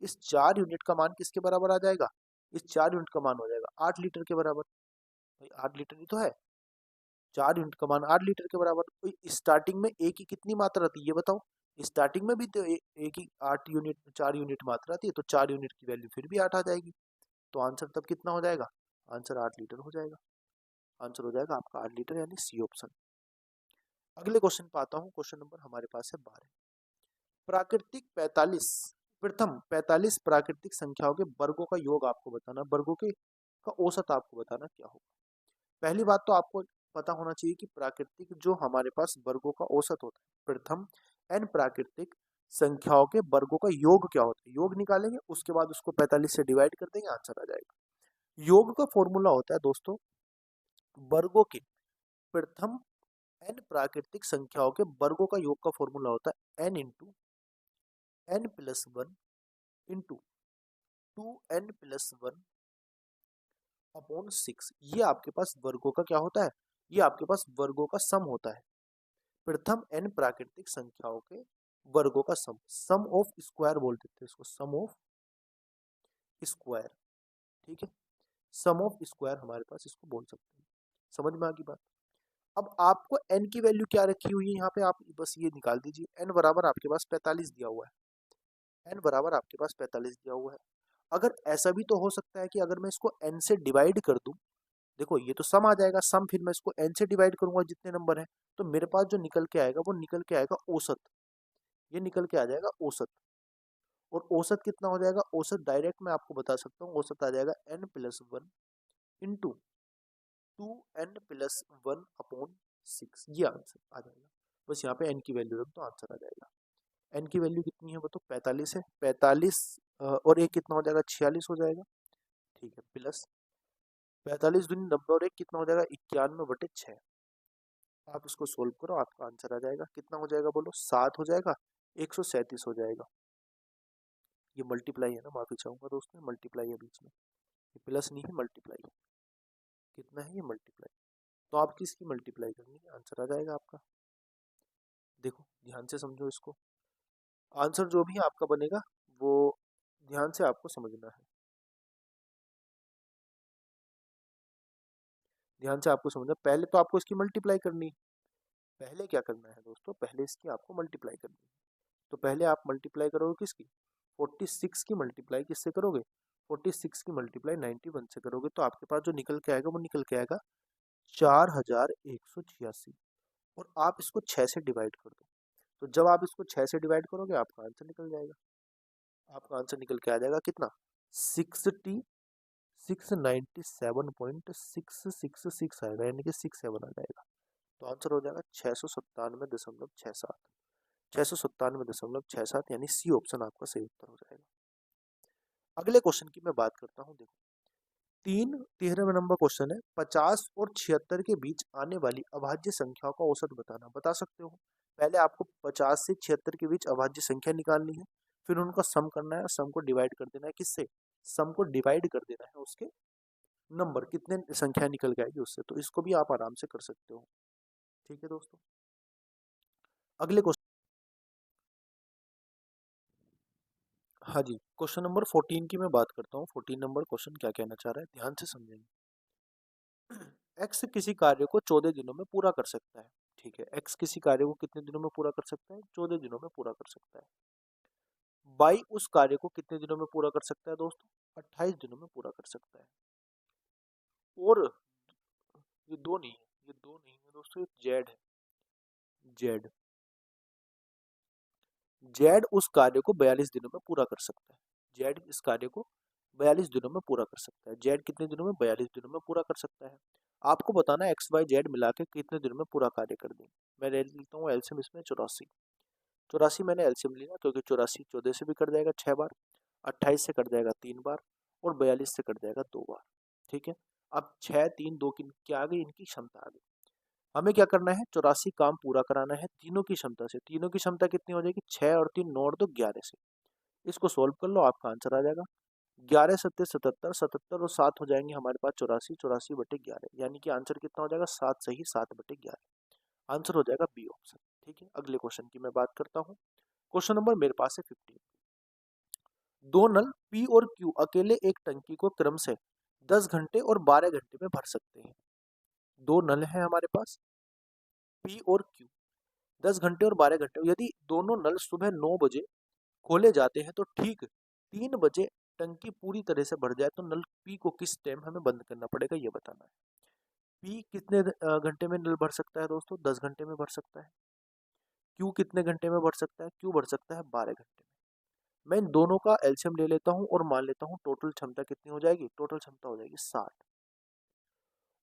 Speaker 1: इस 4 यूनिट का मान किसके बराबर आ जाएगा? इस 4 यूनिट का मान हो जाएगा 8 लीटर के बराबर। भाई 8 लीटर ही तो है, 4 यूनिट का मान 8 लीटर के बराबर। तो स्टार्टिंग में ए की कितनी मात्रा थी ये बताओ? स्टार्टिंग में भी तो ए की 8 यूनिट, 4 यूनिट मात्रा थी, तो 4 यूनिट की वैल्यू फिर भी 8 आ जाएगी। तो आंसर तब कितना हो जाएगा? आंसर 8 लीटर हो जाएगा। आंसर हो जाएगा आपका 8 लीटर, यानी सी ऑप्शन। अगले क्वेश्चन पे आता हूँ। क्वेश्चन नंबर हमारे पास है 12। प्राकृतिक 45 प्रथम 45 प्राकृतिक संख्याओं के वर्गों का योग आपको बताना। वर्गों के का औसत आपको बताना क्या होगा। पहली बात तो आपको पता होना चाहिए कि प्राकृतिक जो हमारे पास वर्गों का औसत होता है, प्रथम n प्राकृतिक संख्याओं के वर्गों का योग क्या होता है, योग निकालेंगे, उसके बाद उसको 45 से डिवाइड कर देंगे, आंसर आ जाएगा। योग का फॉर्मूला होता है दोस्तों, वर्गों के प्रथम n प्राकृतिक संख्याओं के वर्गों का योग का फॉर्मूला होता है n+1 इंटू 2n+1/6। ये आपके पास वर्गों का क्या होता है? ये आपके पास वर्गों का सम होता है। प्रथम n प्राकृतिक संख्याओं के वर्गों का सम, सम ऑफ स्क्वायर बोल देते हैं इसको, सम ऑफ स्क्वायर, ठीक है, सम ऑफ स्क्वायर हमारे पास इसको बोल सकते हैं। समझ में आ गई बात। अब आपको n की वैल्यू क्या रखी हुई है यहाँ पे, आप बस ये निकाल दीजिए। n बराबर आपके पास 45 दिया हुआ है, n बराबर आपके पास 45 दिया हुआ है। अगर ऐसा भी तो हो सकता है कि अगर मैं इसको n से डिवाइड कर दूं, देखो ये तो सम आ जाएगा, सम फिर मैं इसको n से डिवाइड करूंगा जितने नंबर है, तो मेरे पास जो निकल के आएगा वो निकल के आएगा औसत, ये निकल के आ जाएगा औसत। और औसत कितना हो जाएगा, औसत डायरेक्ट मैं आपको बता सकता हूँ, औसत आ जाएगा n+1 इंटू 2n+1/6, ये आंसर आ जाएगा। बस यहाँ पे n की वैल्यू रख दो, आंसर आ जाएगा। n की वैल्यू कितनी है, बताओ 45 है, 45 और एक कितना हो जाएगा, 46 हो जाएगा, ठीक है, प्लस 45 दूनी 90 और एक कितना हो जाएगा, 91/6। आप इसको सोल्व करो, आपका आंसर आ जाएगा, कितना हो जाएगा बोलो, 7 हो जाएगा, 137 हो जाएगा। ये मल्टीप्लाई है ना, माफी चाहूंगा दोस्तों, मल्टीप्लाई है बीच में, ये प्लस नहीं है, मल्टीप्लाई है। कितना है ये, मल्टीप्लाई, तो आप किसकी मल्टीप्लाई करनी है, आंसर आ जाएगा आपका। देखो ध्यान से समझो इसको, आंसर जो भी आपका बनेगा वो ध्यान से आपको समझना है, ध्यान से आपको समझना। पहले तो आपको इसकी मल्टीप्लाई करनी है, पहले क्या करना है दोस्तों, पहले इसकी आपको मल्टीप्लाई करनी है। तो पहले आप मल्टीप्लाई करोगे किसकी, 46 की मल्टीप्लाई किससे करोगे, 46 की मल्टीप्लाई 91 से करोगे, तो आपके पास जो निकल के आएगा वो निकल के आएगा 4186। और आप इसको 6 से डिवाइड कर दो, तो जब आप इसको 6 से डिवाइड करोगे आपका आंसर निकल जाएगा, आपका आंसर निकल के आ जाएगा कितना, 69697.666 आएगा, यानी कि 67 आ जाएगा। तो आंसर हो जाएगा 697.67, 697.67, यानी सी ऑप्शन आपका सही उत्तर हो जाएगा। अगले क्वेश्चन की मैं बात करता हूँ, देखो 13वें नंबर क्वेश्चन है, 50 और 76 के बीच आने वाली अभाज्य संख्याओं का औसत बताना, बता सकते हो। पहले आपको 50 से 76 के बीच अभाज्य संख्या निकालनी है, फिर उनका सम करना है, सम को डिवाइड कर देना है किससे, सम को डिवाइड कर देना है उसके नंबर, कितने संख्या निकल जाएगी उससे, तो इसको भी आप आराम से कर सकते हो, ठीक है दोस्तों। अगले क्वेश्चन, हाँ जी, क्वेश्चन नंबर 14 की मैं बात करता हूँ। 14 नंबर क्वेश्चन क्या कहना चाह रहा है, ध्यान से समझेंगे। एक्स किसी कार्य को 14 दिनों में पूरा कर सकता है, ठीक है, एक्स किसी कार्य को कितने दिनों में पूरा कर सकता है, 14 दिनों में पूरा कर सकता है। वाई उस कार्य को कितने दिनों में पूरा कर सकता है दोस्तों, 28 दिनों में पूरा कर सकता है। और ये दो नहीं है, ये दो नहीं है दोस्तों, ये जेड है, जेड, जेड उस कार्य को 42 दिनों में पूरा कर सकता है, जेड इस कार्य को 42 दिनों में पूरा कर सकता है। जेड कितने दिनों में, 42 दिनों में पूरा कर सकता है। आपको बताना है एक्स वाई जेड मिला के कितने दिनों में पूरा कार्य कर देंगे। मैं ले लेता हूँ एलसीएम इसमें 84, 84 मैंने एलसीएम लिया क्योंकि 84 14 से भी कट जाएगा 6 बार, 28 से कट जाएगा 3 बार, और 42 से कट जाएगा 2 बार, ठीक है। अब 6 3 2 की क्या आ गई, इनकी क्षमता आ गई। हमें क्या करना है, 84 काम पूरा कराना है तीनों की क्षमता से। तीनों की क्षमता कितनी हो जाएगी, 6 और 3 9 और 2 11 से। इसको सोल्व कर लो, आपका आंसर आ जाएगा 11 सत्ते 77, 77 और 7 हो जाएंगे हमारे पास 84, 84/11, यानी कि आंसर कितना हो जाएगा, 7 सही 7/11, आंसर हो जाएगा बी ऑप्शन, ठीक है। अगले क्वेश्चन की मैं बात करता हूँ। क्वेश्चन नंबर मेरे पास है 15। दो नल पी और क्यू अकेले एक टंकी को क्रम से 10 घंटे और 12 घंटे में भर सकते हैं। दो नल है हमारे पास पी और क्यू, 10 घंटे और 12 घंटे, यदि दोनों नल सुबह 9 बजे खोले जाते हैं तो ठीक 3 बजे टंकी पूरी तरह से भर जाए तो नल पी को किस टाइम हमें बंद करना पड़ेगा, ये बताना है। पी कितने घंटे में नल भर सकता है दोस्तों, 10 घंटे में भर सकता है। क्यू कितने घंटे में भर सकता है, क्यू भर सकता है 12 घंटे में। मैं इन दोनों का एलसीएम ले लेता हूँ और मान लेता हूँ टोटल क्षमता कितनी हो जाएगी, टोटल क्षमता हो जाएगी 60।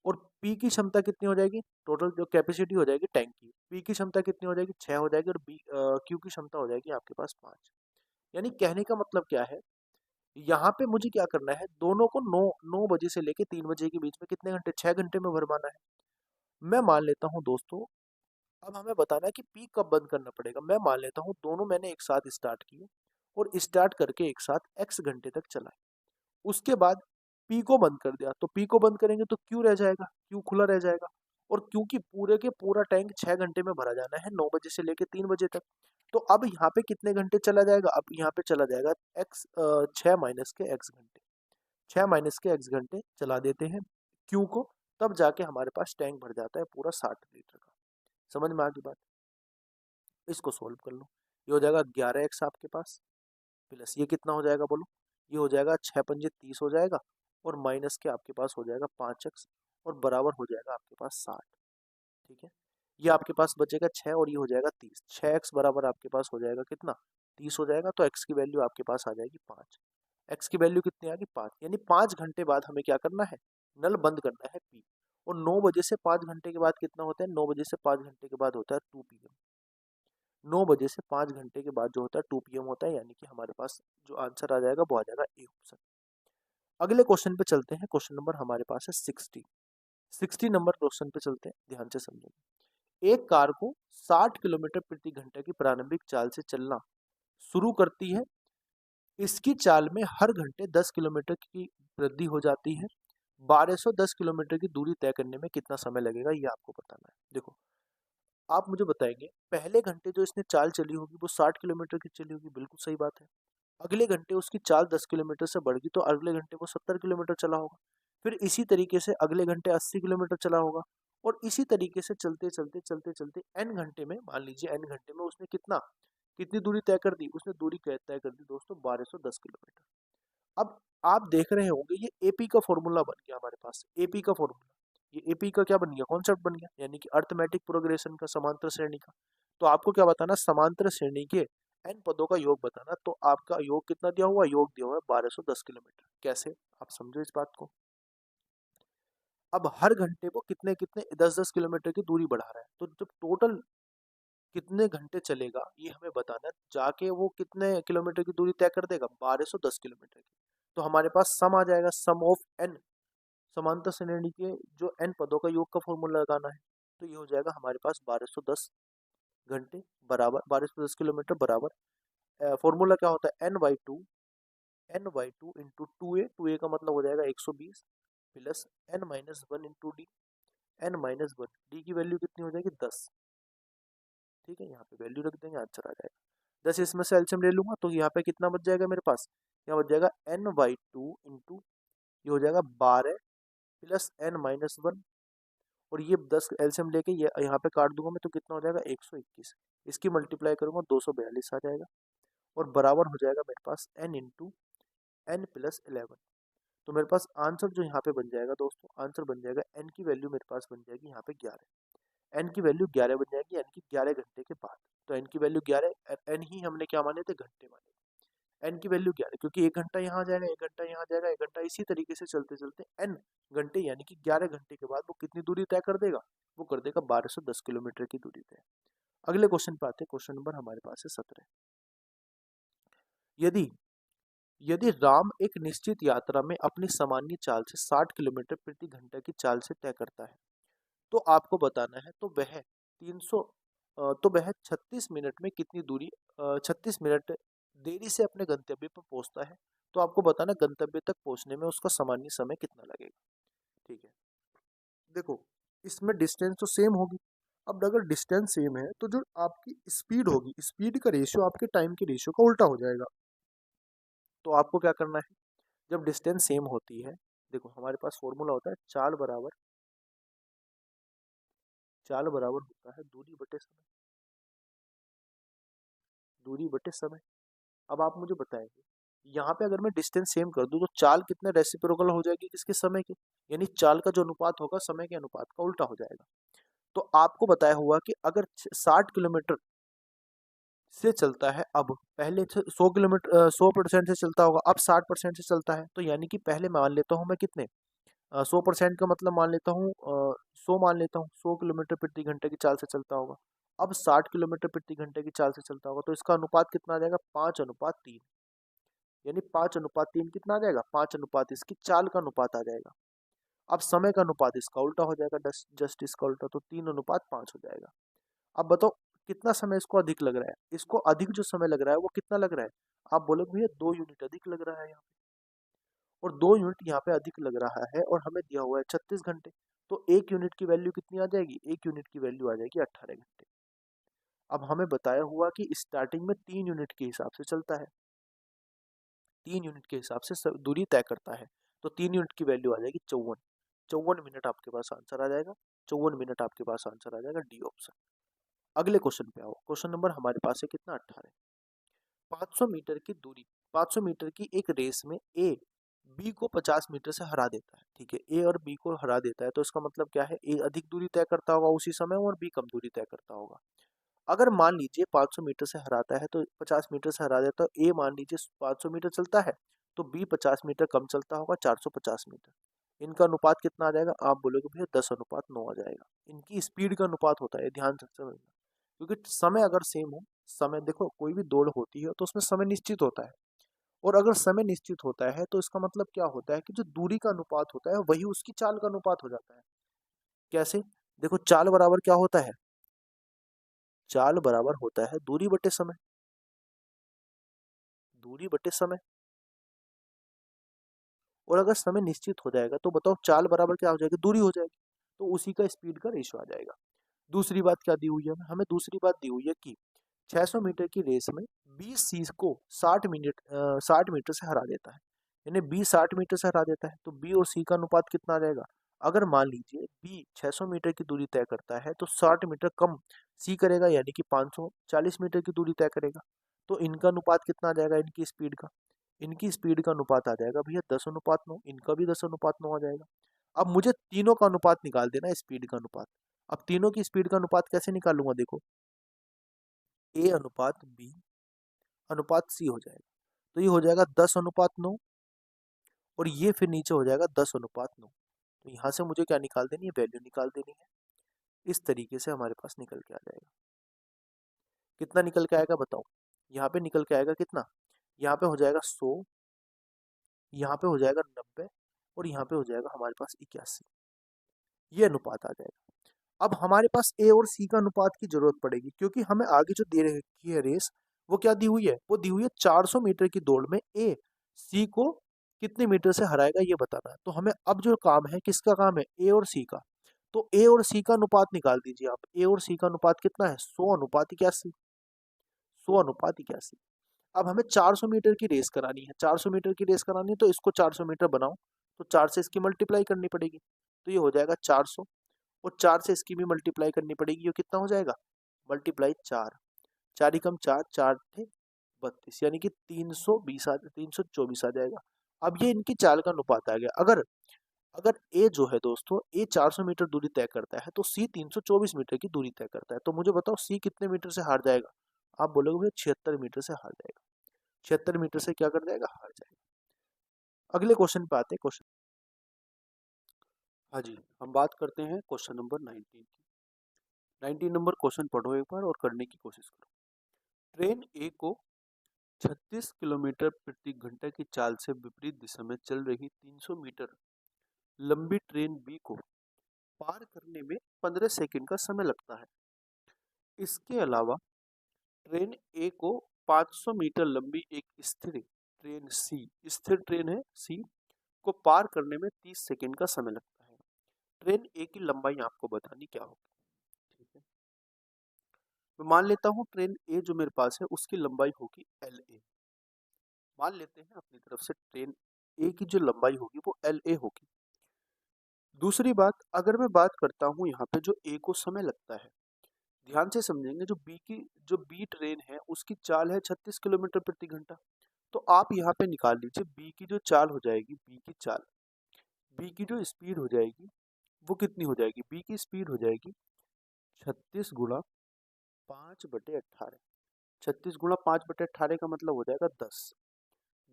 Speaker 1: और पी की क्षमता कितनी हो जाएगी, टोटल जो कैपेसिटी हो जाएगी टैंक की, पी की क्षमता कितनी हो जाएगी 6 हो जाएगी, और बी क्यू की क्षमता हो जाएगी आपके पास 5। यानी कहने का मतलब क्या है, यहाँ पे मुझे क्या करना है, दोनों को 9 बजे से लेके 3 बजे के बीच में कितने घंटे, 6 घंटे में भरवाना है। मैं मान लेता हूँ दोस्तों, अब हमें बताना है कि पी कब बंद करना पड़ेगा। मैं मान लेता हूँ दोनों मैंने एक साथ स्टार्ट किए और स्टार्ट करके एक साथ एक्स घंटे तक चलाए, उसके बाद पी को बंद कर दिया, तो पी को बंद करेंगे तो क्यू रह जाएगा, क्यू खुला रह जाएगा। और क्योंकि पूरे के पूरा टैंक 6 घंटे में भरा जाना है, 9 बजे से लेके 3 बजे तक, तो अब यहाँ पे कितने घंटे चला जाएगा, अब यहाँ पे चला जाएगा एक्स 6 माइनस के एक्स घंटे, 6 माइनस के x घंटे चला देते हैं Q को, तब जाके हमारे पास टैंक भर जाता है पूरा 60 लीटर का। समझ में आ गई बात? इसको सोल्व कर लो। ये हो जाएगा 11x आपके पास, प्लस ये कितना हो जाएगा बोलो, ये हो जाएगा 6 पंजे 30 हो जाएगा, और माइनस के आपके पास हो जाएगा 5x, और बराबर हो जाएगा आपके पास 60। ठीक है, ये आपके पास बचेगा 6 और ये हो जाएगा 30। 6x बराबर आपके पास हो जाएगा कितना, 30 हो जाएगा, तो x की वैल्यू आपके पास आ जाएगी 5। x की वैल्यू कितनी आ गई, 5, यानी 5 घंटे बाद हमें क्या करना है, नल बंद करना है P। और 9 बजे से 5 घंटे के बाद कितना होता है, 9 बजे से 5 घंटे के बाद होता है 2 PM। 9 बजे से 5 घंटे के बाद जो होता है 2 PM होता है, यानी कि हमारे पास जो आंसर आ जाएगा वो आ जाएगा ए ऑप्शन। अगले क्वेश्चन पे चलते हैं। क्वेश्चन नंबर हमारे पास है 60 नंबर क्वेश्चन पे चलते हैं, ध्यान से समझेंगे। एक कार को 60 किलोमीटर प्रति घंटे की प्रारंभिक चाल से चलना शुरू करती है। इसकी चाल में हर घंटे 10 किलोमीटर की वृद्धि हो जाती है। 1210 किलोमीटर की दूरी तय करने में कितना समय लगेगा, ये आपको बताना है। देखो, आप मुझे बताएंगे, पहले घंटे जो इसने चाल चली होगी वो 60 किलोमीटर की चली होगी, बिल्कुल सही बात है। अगले घंटे उसकी चाल 10 किलोमीटर से बढ़ गई, तो अगले घंटे वो 70 किलोमीटर चला होगा। फिर इसी तरीके से अगले घंटे 80 किलोमीटर चला होगा, और इसी तरीके से चलते चलते चलते चलते एन घंटे में, मान लीजिए एन घंटे में उसने कितनी दूरी तय कर दी, उसने दूरी तय कर दी दोस्तों 1210 किलोमीटर। अब आप देख रहे होंगे ये एपी का फॉर्मूला बन गया हमारे पास, एपी का फॉर्मूला, ये एपी का क्या बन गया, कॉन्सेप्ट बन गया, यानी कि अर्थमेटिक प्रोग्रेशन का, समांतर श्रेणी का। तो आपको क्या बताना, समांतर श्रेणी के एन पदों का योग बताना। तो आपका योग कितना दिया हुआ, योग दिया हुआ है 1210 किलोमीटर। कैसे, आप समझो इस बात को। अब हर घंटे वो कितने कितने 10-10 किलोमीटर की दूरी बढ़ा रहा है, तो जब टोटल कितने घंटे चलेगा ये हमें बताना है। जाके वो कितने किलोमीटर की दूरी तय कर देगा, 1210 किलोमीटर की। तो हमारे पास सम आ जाएगा, सम ऑफ एन, समांतर श्रेणी के जो एन पदों का योग का फॉर्मूला लगाना है। तो ये हो जाएगा हमारे पास 1210 घंटे बराबर 1210 किलोमीटर बराबर, फॉर्मूला क्या होता है, N by two into 2a का मतलब हो जाएगा 120, plus n-1 into D, n-1 D की वैल्यू कितनी हो जाएगी 10। ठीक है, यहाँ पे वैल्यू रख देंगे, आंसर आ जाएगा 10। इसमें से एलसीएम ले लूंगा तो यहाँ पे कितना बच जाएगा मेरे पास, यहाँ बच जाएगा n/2 इंटू, ये हो जाएगा 12 प्लस n-1, और ये 10 एलसीएम लेके ये यहाँ पे काट दूंगा मैं, तो कितना हो जाएगा 121। इसकी मल्टीप्लाई करूंगा 242 आ जाएगा, और बराबर हो जाएगा मेरे पास n इंटू एन प्लस 11। तो मेरे पास आंसर जो यहाँ पे बन जाएगा दोस्तों, आंसर बन जाएगा n की वैल्यू मेरे पास बन जाएगी यहाँ पे 11। n की वैल्यू 11 बन जाएगी, यानी कि 11 घंटे के बाद। तो n की वैल्यू 11, n ही हमने क्या माने थे, घंटे माने। n की वैल्यू 11, क्योंकि 1 घंटा यहाँ आ जाएगा, 1 घंटा यहाँ आ जाएगा, 1 घंटा, इसी तरीके से चलते चलते n घंटे, यानी कि 11 घंटे के बाद वो कितनी दूरी तय कर देगा, वो कर देगा 1210 किलोमीटर की दूरी तय। अगले क्वेश्चन पे आते हैं। क्वेश्चन नंबर हमारे पास है 17। यदि यदि राम एक निश्चित यात्रा में अपनी सामान्य चाल से 60 किलोमीटर प्रति घंटा की चाल से तय करता है, तो आपको बताना है, तो वह 36 मिनट में कितनी दूरी, 36 मिनट देरी से अपने गंतव्य पर पहुंचता है। तो आपको बताना है गंतव्य तक पहुंचने में उसका सामान्य समय कितना लगेगा। ठीक है, देखो, इसमें डिस्टेंस तो सेम होगी। अब अगर डिस्टेंस सेम है तो जो आपकी स्पीड होगी, स्पीड का रेशियो आपके टाइम के रेशियो का उल्टा हो जाएगा। तो आपको क्या करना है, जब डिस्टेंस सेम होती है, देखो हमारे पास फॉर्मूला होता है चाल बराबर होता है दूरी बटे समय। अब आप मुझे बताएंगे, यहाँ पे अगर मैं डिस्टेंस सेम कर दूं तो चाल कितने रेसिप्रोकल हो जाएगी, किसके, समय के, यानी चाल का जो अनुपात होगा समय के अनुपात का उल्टा हो जाएगा। तो आपको बताया हुआ कि अगर 60 किलोमीटर से चलता है, अब पहले 100 किलोमीटर 100% से चलता होगा, अब 60% से चलता है, तो यानी कि पहले मान लेता हूँ मैं कितने, 100% का मतलब मान लेता हूँ 100 मान लेता हूँ, 100 किलोमीटर प्रति घंटे की चाल से चलता होगा। अब 60 किलोमीटर प्रति घंटे की चाल से चलता होगा, तो इसका अनुपात कितना आ जाएगा, 5:3। यानी 5:3 कितना आ जाएगा, 5 इसकी चाल का अनुपात आ जाएगा। अब समय का अनुपात इसका उल्टा हो जाएगा, जस्ट इसका उल्टा, तो 3:5 हो जाएगा। अब बताओ कितना समय इसको अधिक लग रहा है, इसको अधिक जो समय लग रहा है वो कितना लग रहा है, आप बोलोगे भैया 2 यूनिट अधिक लग रहा है यहाँ पे, और 2 यूनिट यहाँ पे अधिक लग रहा है, और हमें दिया हुआ है 36 घंटे। तो 1 यूनिट की वैल्यू कितनी आ जाएगी, 1 यूनिट की वैल्यू आ जाएगी 18 घंटे। अब हमें बताया हुआ कि स्टार्टिंग में 3 यूनिट के हिसाब से चलता है, 3 यूनिट के हिसाब से दूरी तय करता है। तो 3 यूनिट की वैल्यू आ जाएगी 54। 54 मिनट आपके पास आंसर आ जाएगा। 54 मिनट आपके पास आंसर आ जाएगा, डी ऑप्शन। अगले क्वेश्चन पे आओ। क्वेश्चन नंबर हमारे पास है कितना, 18। 500 मीटर की दूरी, 500 मीटर की एक रेस में ए बी को 50 मीटर से हरा देता है। ठीक है, ए और बी को हरा देता है तो इसका मतलब क्या है, ए अधिक दूरी तय करता होगा उसी समय और बी कम दूरी तय करता होगा। अगर मान लीजिए 500 मीटर से हराता है तो 50 मीटर से हरा देता है, ए मान लीजिए 500 मीटर चलता है तो बी 50 मीटर कम चलता होगा, 450 मीटर। इनका अनुपात कितना आ जाएगा, आप बोलोगे भैया 10:9 आ जाएगा। इनकी स्पीड का अनुपात होता है, ध्यान से समझना। क्योंकि समय अगर सेम हो, समय देखो कोई भी दौड़ होती है तो उसमें समय निश्चित होता है, और अगर समय निश्चित होता है तो इसका मतलब क्या होता है कि जो दूरी का अनुपात होता है वही उसकी चाल का अनुपात हो जाता है। कैसे, देखो चाल बराबर क्या होता है, चाल बराबर होता है दूरी बटे समय, दूरी बटे समय। और अगर समय निश्चित हो जाएगा तो बताओ चाल बराबर क्या हो जाएगी, दूरी हो जाएगी, तो उसी का स्पीड का रेशियो आ जाएगा। दूसरी बात क्या दी हुई है हमें, दूसरी बात दी हुई है कि 600 मीटर की रेस में 20 सी को 60 मीटर से हरा देता है। यानी बी 60 मीटर से हरा देता है तो बी और सी का अनुपात कितना आ जाएगा। अगर मान लीजिए बी 600 मीटर की दूरी तय करता है तो 60 मीटर कम सी करेगा, यानी कि 540 मीटर की दूरी तय करेगा। तो इनका अनुपात कितना आ जाएगा, इनकी स्पीड का, इनकी स्पीड का अनुपात आ जाएगा भैया 10:9, इनका भी 10:9 आ जाएगा। अब मुझे तीनों का अनुपात निकाल देना है, स्पीड का अनुपात। अब तीनों की स्पीड का अनुपात कैसे निकालूंगा, देखो ए अनुपात बी अनुपात सी हो जाएगा, तो ये हो जाएगा 10:9, और ये फिर नीचे हो जाएगा 10:9। तो यहाँ से मुझे क्या निकाल देनी है, वैल्यू निकाल देनी है। इस तरीके से हमारे पास निकल के आ जाएगा। कितना निकल के आएगा बताओ, यहाँ पे निकल के आएगा कितना, यहाँ पे हो जाएगा 100, यहाँ पे हो जाएगा 90, और यहाँ पे हो जाएगा हमारे पास 81। ये अनुपात आ जाएगा। अब हमारे पास ए और सी का अनुपात की जरूरत पड़ेगी, क्योंकि हमें आगे जो दे रखी है रेस, वो क्या दी हुई है, वो दी हुई है 400 मीटर की दौड़ में ए सी को कितने मीटर से हराएगा ये बताना है। तो हमें अब जो काम है, किसका काम है, ए और सी का। तो ए और सी का अनुपात निकाल दीजिए आप। ए और सी का अनुपात कितना है, 100:81, 100:81। अब हमें 400 मीटर की रेस करानी है, 400 मीटर की रेस करानी है तो इसको 400 मीटर बनाओ, तो 4 से इसकी मल्टीप्लाई करनी पड़ेगी, तो ये हो जाएगा 400, और 4 से इसकी भी मल्टीप्लाई करनी पड़ेगी, ये कितना हो जाएगा, मल्टीप्लाई 4, 4 ही कम 4, 4 थे 32, यानी कि 324 आ जाएगा। अब ये इनकी चाल का अनुपात आ गया। अगर अगर ए जो है दोस्तों, ए 400 मीटर दूरी तय करता है तो सी 324 मीटर की दूरी तय करता है, तो मुझे बताओ सी कितने मीटर से हार जाएगा। आप बोलोगे भैया 76 मीटर से हार जाएगा, 76 मीटर से क्या कर जाएगा, हार जाएगा। अगले क्वेश्चन पे आते हैं। क्वेश्चन, हाँ जी, हम बात करते हैं क्वेश्चन नंबर 19 की। 19 नंबर क्वेश्चन पढ़ो एक बार और करने की कोशिश करो। ट्रेन ए को 36 किलोमीटर प्रति घंटा की चाल से विपरीत दिशा में चल रही 300 मीटर लंबी ट्रेन बी को पार करने में 15 सेकंड का समय लगता है। इसके अलावा ट्रेन ए को 500 मीटर लंबी एक स्थिर ट्रेन सी, स्थिर ट्रेन है सी, को पार करने में 30 सेकंड का समय लगता है। ट्रेन ए की लंबाई आपको बतानी क्या होगी। ठीक है, मैं मान लेता हूँ ट्रेन ए जो मेरे पास है उसकी लंबाई होगी एल ए। मान लेते हैं अपनी तरफ से ट्रेन ए की जो लंबाई होगी वो एल ए होगी। दूसरी बात, अगर मैं बात करता हूँ यहाँ पे जो ए को समय लगता है, ध्यान से समझेंगे, जो बी ट्रेन है उसकी चाल है 36 किलोमीटर प्रति घंटा। तो आप यहाँ पे निकाल लीजिए बी की जो चाल हो जाएगी, बी की चाल, बी की जो स्पीड हो जाएगी वो कितनी हो जाएगी, बी की स्पीड हो जाएगी 36 × 5/18। 36 × 5/18 का मतलब हो जाएगा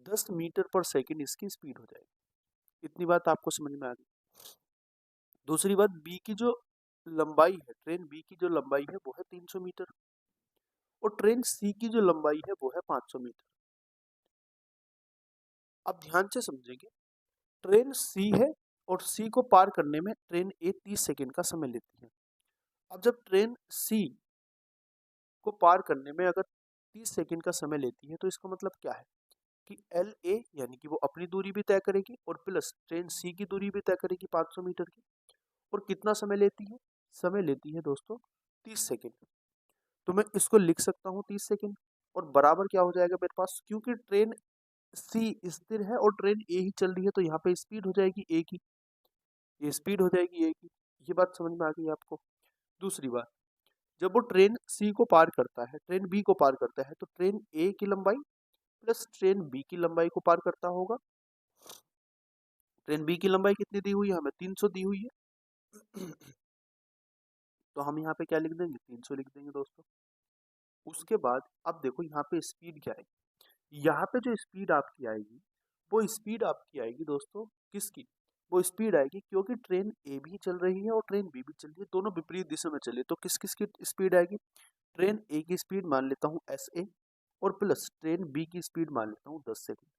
Speaker 1: 10 मीटर पर सेकंड इसकी स्पीड हो जाएगी। इतनी बात आपको समझ में आ गई। दूसरी बात, बी की जो लंबाई है, ट्रेन बी की जो लंबाई है वो है 300 मीटर, और ट्रेन सी की जो लंबाई है वो है 500 मीटर। अब ध्यान से समझेंगे, ट्रेन सी है और सी को पार करने में ट्रेन ए 30 सेकंड का समय लेती है। अब जब ट्रेन सी को पार करने में अगर 30 सेकंड का समय लेती है तो इसका मतलब क्या है कि एल ए यानी कि वो अपनी दूरी भी तय करेगी और प्लस ट्रेन सी की दूरी भी तय करेगी 500 मीटर की। और कितना समय लेती है, समय लेती है दोस्तों 30 सेकंड। तो मैं इसको लिख सकता हूँ 30 सेकंड, और बराबर क्या हो जाएगा मेरे पास, क्योंकि ट्रेन सी स्थिर है और ट्रेन ए ही चल रही है, तो यहाँ पे स्पीड हो जाएगी ए की, ये स्पीड हो जाएगी ए की। ये बात समझ में आ गई आपको। दूसरी बात, जब वो ट्रेन सी को पार करता है, ट्रेन बी को पार करता है, तो ट्रेन ए की लंबाई प्लस ट्रेन बी की लंबाई को पार करता होगा। ट्रेन बी की लंबाई कितनी दी हुई है हमें? 300 दी हुई है। तो हम यहाँ पे क्या लिख देंगे? 300 लिख देंगे दोस्तों। उसके बाद अब देखो यहाँ पे स्पीड क्या आएगी, यहाँ पे जो स्पीड आपकी आएगी वो स्पीड आपकी आएगी दोस्तों किसकी? वो स्पीड आएगी क्योंकि ट्रेन ए भी चल रही है और ट्रेन बी भी चल रही है, दोनों विपरीत दिशा में चले, तो किस किस की स्पीड आएगी? ट्रेन ए की स्पीड मान लेता हूँ एस ए, और प्लस ट्रेन बी की स्पीड मान लेता हूँ 10 सेकेंड,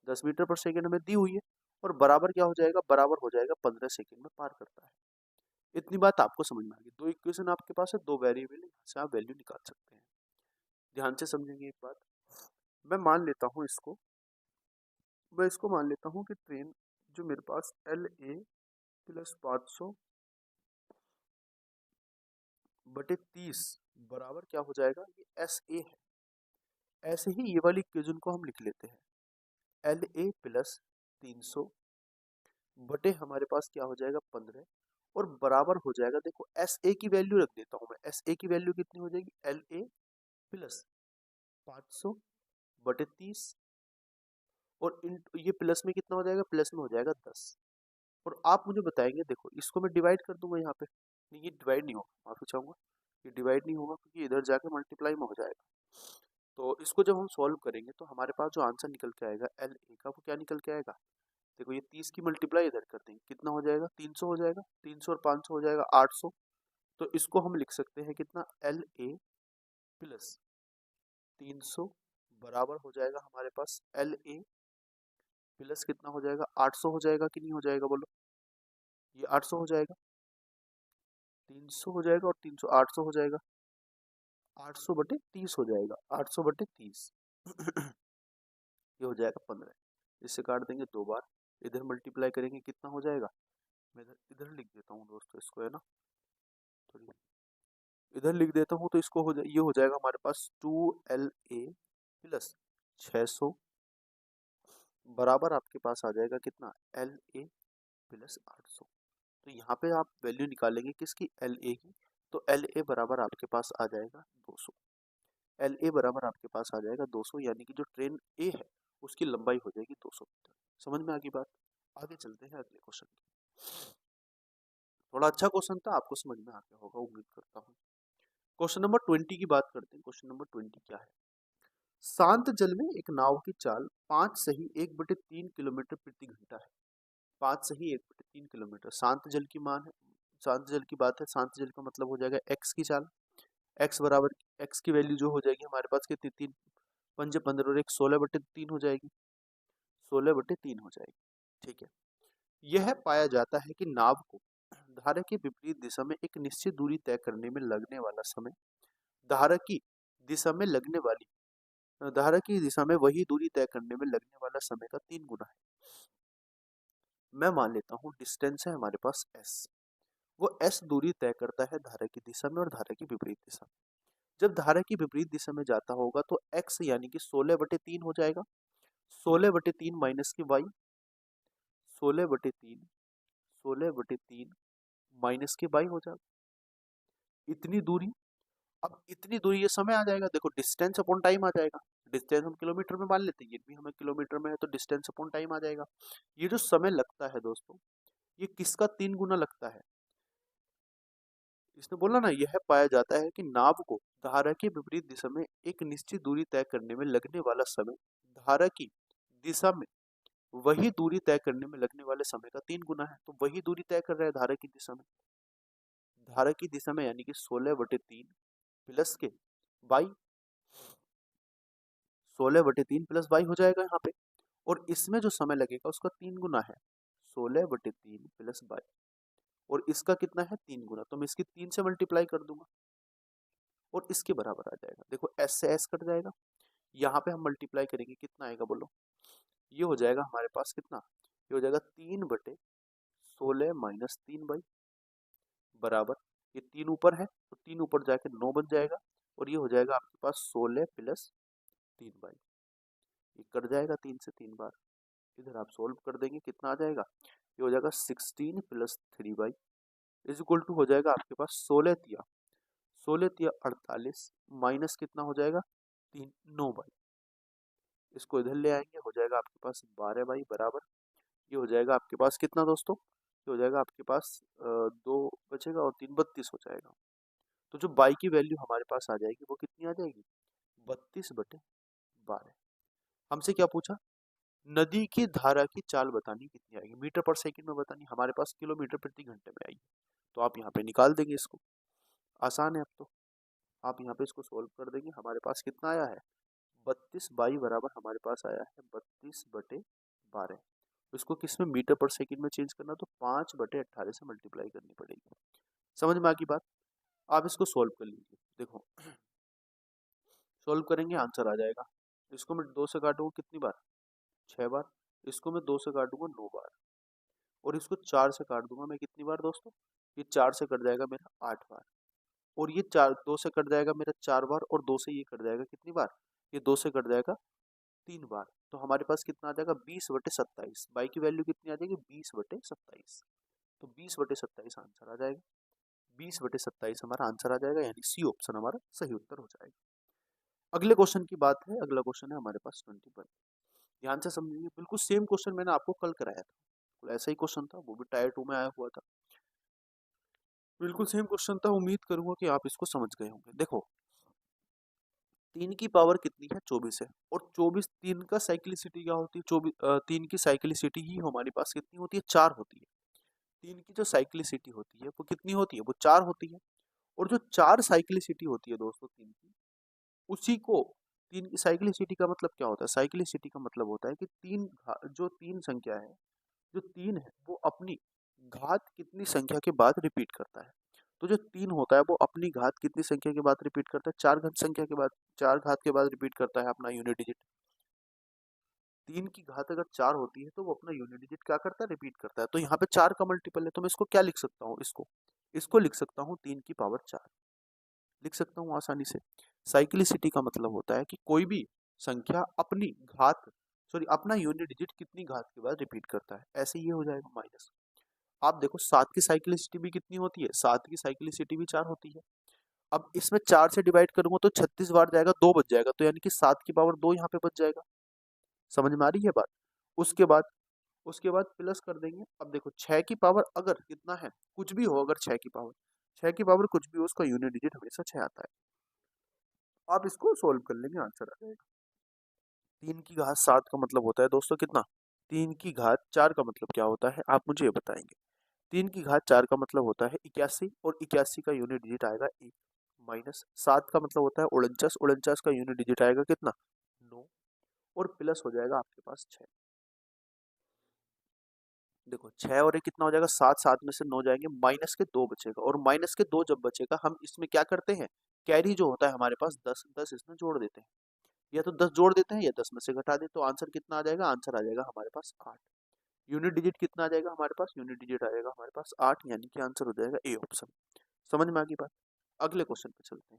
Speaker 1: 10 मीटर पर सेकेंड हमें दी हुई है, और बराबर क्या हो जाएगा? बराबर हो जाएगा 15 सेकेंड में पार करता है। इतनी बात आपको समझ में आ गई। दो इक्वेशन आपके पास है, दो वेरिएबल है, यहाँ से आप वैल्यू निकाल सकते हैं। ध्यान से समझेंगे एक बात। मैं मान लेता हूँ इसको, मैं इसको मान लेता हूँ कि ट्रेन जो मेरे पास एल ए प्लस 500 बटे 30 बराबर क्या हो जाएगा? ये एस ए है। ऐसे ही ये वाली इक्वेशन को हम लिख लेते हैं, एल ए प्लस 300 बटे हमारे पास क्या हो जाएगा? 15, और बराबर हो जाएगा, देखो एस ए की वैल्यू रख देता हूँ मैं। एस ए की वैल्यू कितनी हो जाएगी? एल ए प्लस 500 बटे 30, और इन ये प्लस में कितना हो जाएगा? प्लस में हो जाएगा 10। और आप मुझे बताएंगे, देखो इसको मैं डिवाइड कर दूंगा यहाँ पे, नहीं ये डिवाइड नहीं होगा, माफी चाहूंगा, ये डिवाइड नहीं होगा क्योंकि इधर जाके मल्टीप्लाई में हो जाएगा। तो इसको जब हम सॉल्व करेंगे तो हमारे पास जो आंसर निकल के आएगा एल ए का, वो क्या निकल के आएगा? देखो ये 30 की मल्टीप्लाई इधर कर देंगे, कितना हो जाएगा? 300 हो जाएगा, 300 और 500 हो जाएगा 800। तो इसको हम लिख सकते हैं कितना? एल ए प्लस 300 बराबर हो जाएगा हमारे पास एल ए प्लस कितना हो जाएगा? 800 हो जाएगा कि नहीं हो जाएगा बोलो? ये 800 हो जाएगा, 300 हो जाएगा और 300 800 हो जाएगा, 800 बटे 30 हो जाएगा, 800 बटे 30। ये हो जाएगा 15। इससे काट देंगे दो बार, इधर मल्टीप्लाई करेंगे कितना हो जाएगा? मैं इधर इधर लिख देता हूँ दोस्तों इसको, है ना, थोड़ी इधर लिख देता हूँ, तो इसको ये हो जाएगा हमारे पास 2LA प्लस 600 बराबर आपके पास आ जाएगा कितना? LA plus 800। तो यहाँ पे आप वैल्यू निकालेंगे किसकी? LA की। तो LA बराबर आपके पास आ जाएगा 200। LA बराबर आपके पास आ जाएगा 200, यानी कि जो ट्रेन ए है उसकी लंबाई हो जाएगी 200 मीटर। समझ में आ गई बात? आगे चलते हैं अगले क्वेश्चन की। थोड़ा अच्छा क्वेश्चन था, आपको समझ में आ गया होगा उम्मीद करता हूँ। क्वेश्चन नंबर 20 की बात करते हैं। क्वेश्चन नंबर 20 क्या है? शांत जल में एक नाव की चाल 5 सही 1/3 किलोमीटर प्रति घंटा है। 5 सही 1/3 किलोमीटर शांत जल की मान है, शांत जल की बात है। शांत जल का मतलब हो जाएगा एक्स की चाल। एक्स बराबर, एक्स की वैल्यू जो हो जाएगी हमारे पास कितनी? 3 5 15 और 1 16/3 हो जाएगी, 16/3 हो जाएगी। ठीक है। यह पाया जाता है कि नाव को धारा की विपरीत दिशा में एक निश्चित दूरी तय करने में लगने वाला समय धारा की दिशा में लगने वाली धारा की दिशा में वही दूरी तय करने में लगने वाला समय का 3 गुना है। मैं मान लेता हूँ डिस्टेंस है हमारे पास s, वो s दूरी तय करता है धारा की दिशा में और धारा की विपरीत दिशा में। जब धारा की विपरीत दिशा में जाता होगा तो x यानी कि 16/3 हो जाएगा। 16/3 माइनस की y, 16/3 16/3 माइनस के y हो जाएगा। इतनी दूरी, अब इतनी दूरी ये समय आ जाएगा, देखो डिस्टेंस अपॉन टाइम आ जाएगा। डिस्टेंस हम किलोमीटर में मान लेते हैं, ये भी हमें किलोमीटर में है, तो डिस्टेंस अपॉन टाइम आ जाएगा। ये जो समय लगता है दोस्तों, ये किसका 3 गुना लगता है? इसने बोला ना, यह पाया जाता है कि नाव को धारा की विपरीत दिशा में एक निश्चित दूरी तय करने में लगने वाला समय धारा की दिशा में वही दूरी तय करने में लगने वाले समय का 3 गुना है। तो वही दूरी तय कर रहा है धारा की दिशा में, धारा की दिशा में, यानी कि 16/3 प्लस के बाई, 16/3 प्लस बाई हो जाएगा यहाँ पे। और इसमें जो समय लगेगा उसका 3 गुना है, 16/3 प्लस बाई, और इसका कितना है? 3 गुना। तो मैं इसकी 3 से मल्टीप्लाई कर दूंगा और इसके बराबर आ जाएगा। देखो एस से एस कट जाएगा, यहाँ पे हम मल्टीप्लाई करेंगे कितना आएगा बोलो? ये हो जाएगा हमारे पास कितना? ये हो जाएगा 3/16 माइनस 3 बाई, बराबर, ये 3 ऊपर है तो 3 ऊपर जाके 9 बन जाएगा, और ये हो जाएगा आपके पास 16 प्लस 3 बाई। ये कट जाएगा 3 से 3 बार। इधर आप सोल्व कर देंगे, कितना आ जाएगा, ये हो जाएगा 16 प्लस 3 इज इक्वल टू हो जाएगा आपके पास 16 तिया माइनस कितना हो जाएगा 9 बाई। इसको इधर ले आएंगे, हो जाएगा आपके पास 12 बाई बराबर, ये हो जाएगा आपके पास कितना दोस्तों, ये हो जाएगा आपके पास 2 बचेगा और 3 32 हो जाएगा। तो जो बाई की वैल्यू हमारे पास आ जाएगी वो कितनी आ जाएगी, 32/12। हमसे क्या पूछा, नदी की धारा की चाल बतानी कितनी आएगी, मीटर पर सेकंड में बतानी, हमारे पास किलोमीटर प्रति घंटे में आई। तो आप यहाँ पे निकाल देंगे इसको, आसान है। अब तो आप यहाँ पे इसको सोल्व कर देंगे, हमारे पास कितना आया है 32 बाई बराबर हमारे पास आया है 32/12। इसको किस में, मीटर पर सेकंड में चेंज करना, तो 5/18 से मल्टीप्लाई करनी पड़ेगी। समझ में आ गई बात। आप इसको सोल्व कर लीजिए, देखो सोल्व करेंगे आंसर आ जाएगा। इसको मैं 2 से काटूंगा कितनी बार, 6 बार। इसको मैं 2 से काटूंगा 9 बार, और इसको 4 से काट दूंगा मैं कितनी बार दोस्तों, ये 4 से कट जाएगा मेरा 8 बार, और ये 2 से कट जाएगा मेरा 4 बार, और 2 से ये कट जाएगा कितनी बार, ये 2 से कट जाएगा 3 बार। तो हमारे पास कितना आ जाएगा 20/27। बाई की वैल्यू कितनी आ जाएगी 20/27। तो 20/27 आंसर आ जाएगा, 20/27 हमारा आंसर आ जाएगा, यानी सी ऑप्शन हमारा सही उत्तर हो जाएगा। अगले क्वेश्चन की बात है, अगला क्वेश्चन है हमारे पास 21। ध्यान से समझिए, बिल्कुल सेम क्वेश्चन मैंने आपको कल कराया था, बिल्कुल ऐसा ही क्वेश्चन था, वो भी टायर 2 में आया हुआ था, बिल्कुल सेम क्वेश्चन था। उम्मीद करूंगा कि आप इसको समझ गए होंगे। देखो 3 की पावर कितनी है 24 है, और 24 3 का साइक्लिसिटी क्या होती है, 3 की साइक्लिसिटी ही हमारे पास कितनी होती है 4 होती है। 3 की जो साइक्लिसिटी होती है वो कितनी होती है, वो 4 होती है। और जो 4 साइक्लिसिटी होती है दोस्तों 3 की, उसी को 3 की साइक्लिसिटी का मतलब क्या होता है, साइक्लिसिटी का मतलब होता है कि जो 3 संख्या है, जो 3 है वो अपनी घात कितनी संख्या के बाद रिपीट करता है। तो जो 3 होता है वो अपनी घात कितनी संख्या के बाद रिपीट करता है, 4 घात संख्या के बाद, 4 घात के बाद रिपीट करता है अपना यूनिट डिजिट। 3 की घात अगर 4 होती है तो वो अपना यूनिट डिजिट क्या करता है, रिपीट करता है। तो यहाँ पे 4 का मल्टीपल है, तो मैं इसको क्या लिख सकता हूँ, इसको लिख सकता हूँ 3 की पावर 4, लिख सकता हूँ आसानी से। साइक्लिसिटी का मतलब होता है कि कोई भी संख्या अपनी घात, सॉरी अपना यूनिट डिजिट कितनी घात के बाद रिपीट करता है। ऐसे ये हो जाएगा माइनस। आप देखो 7 की साइक्लिसिटी भी कितनी होती है, 7 की साइक्लिसिटी भी 4 होती है। अब इसमें 4 से डिवाइड करूंगा तो 36 बार जाएगा, 2 बच जाएगा, तो यानी कि 7 की पावर 2 यहाँ पे बच जाएगा। समझ में आ रही है बात। उसके बाद उसके बाद प्लस कर देंगे। अब देखो 6 की पावर अगर कितना है, कुछ भी हो, अगर 6 की पावर कुछ भी हो, उसका यूनिट डिजिट हमेशा 6 आता है। आप इसको सोल्व कर लेंगे, आंसर आ जाएगा। 3 की घात 7 का मतलब होता है दोस्तों कितना, 3 की घात 4 का मतलब क्या होता है, आप मुझे ये बताएंगे। 3 की घात 4 का मतलब होता है 81, और 81 का यूनिट डिजिट आएगा 1। माइनस 7 का मतलब होता है 49, 49 का यूनिट डिजिट आएगा कितना 9, और प्लस हो जाएगा आपके पास 6। देखो 6 और 1 कितना हो जाएगा 7, 7 में से 9 जाएंगे, माइनस के 2 बचेगा, और माइनस के 2 जब बचेगा हम इसमें क्या करते हैं, कैरी जो होता है हमारे पास 10, 10 इसमें जोड़ देते हैं, या तो 10 जोड़ देते हैं या 10 में से घटा दें। तो आंसर कितना आ जाएगा, आंसर आ जाएगा हमारे पास 8। यूनिट डिजिट कितना आ जाएगा हमारे पास, यूनिट डिजिट आ जाएगा हमारे पास 8, यानी कि आंसर हो जाएगा ए ऑप्शन। समझ में आ गई बात। अगले क्वेश्चन पे चलते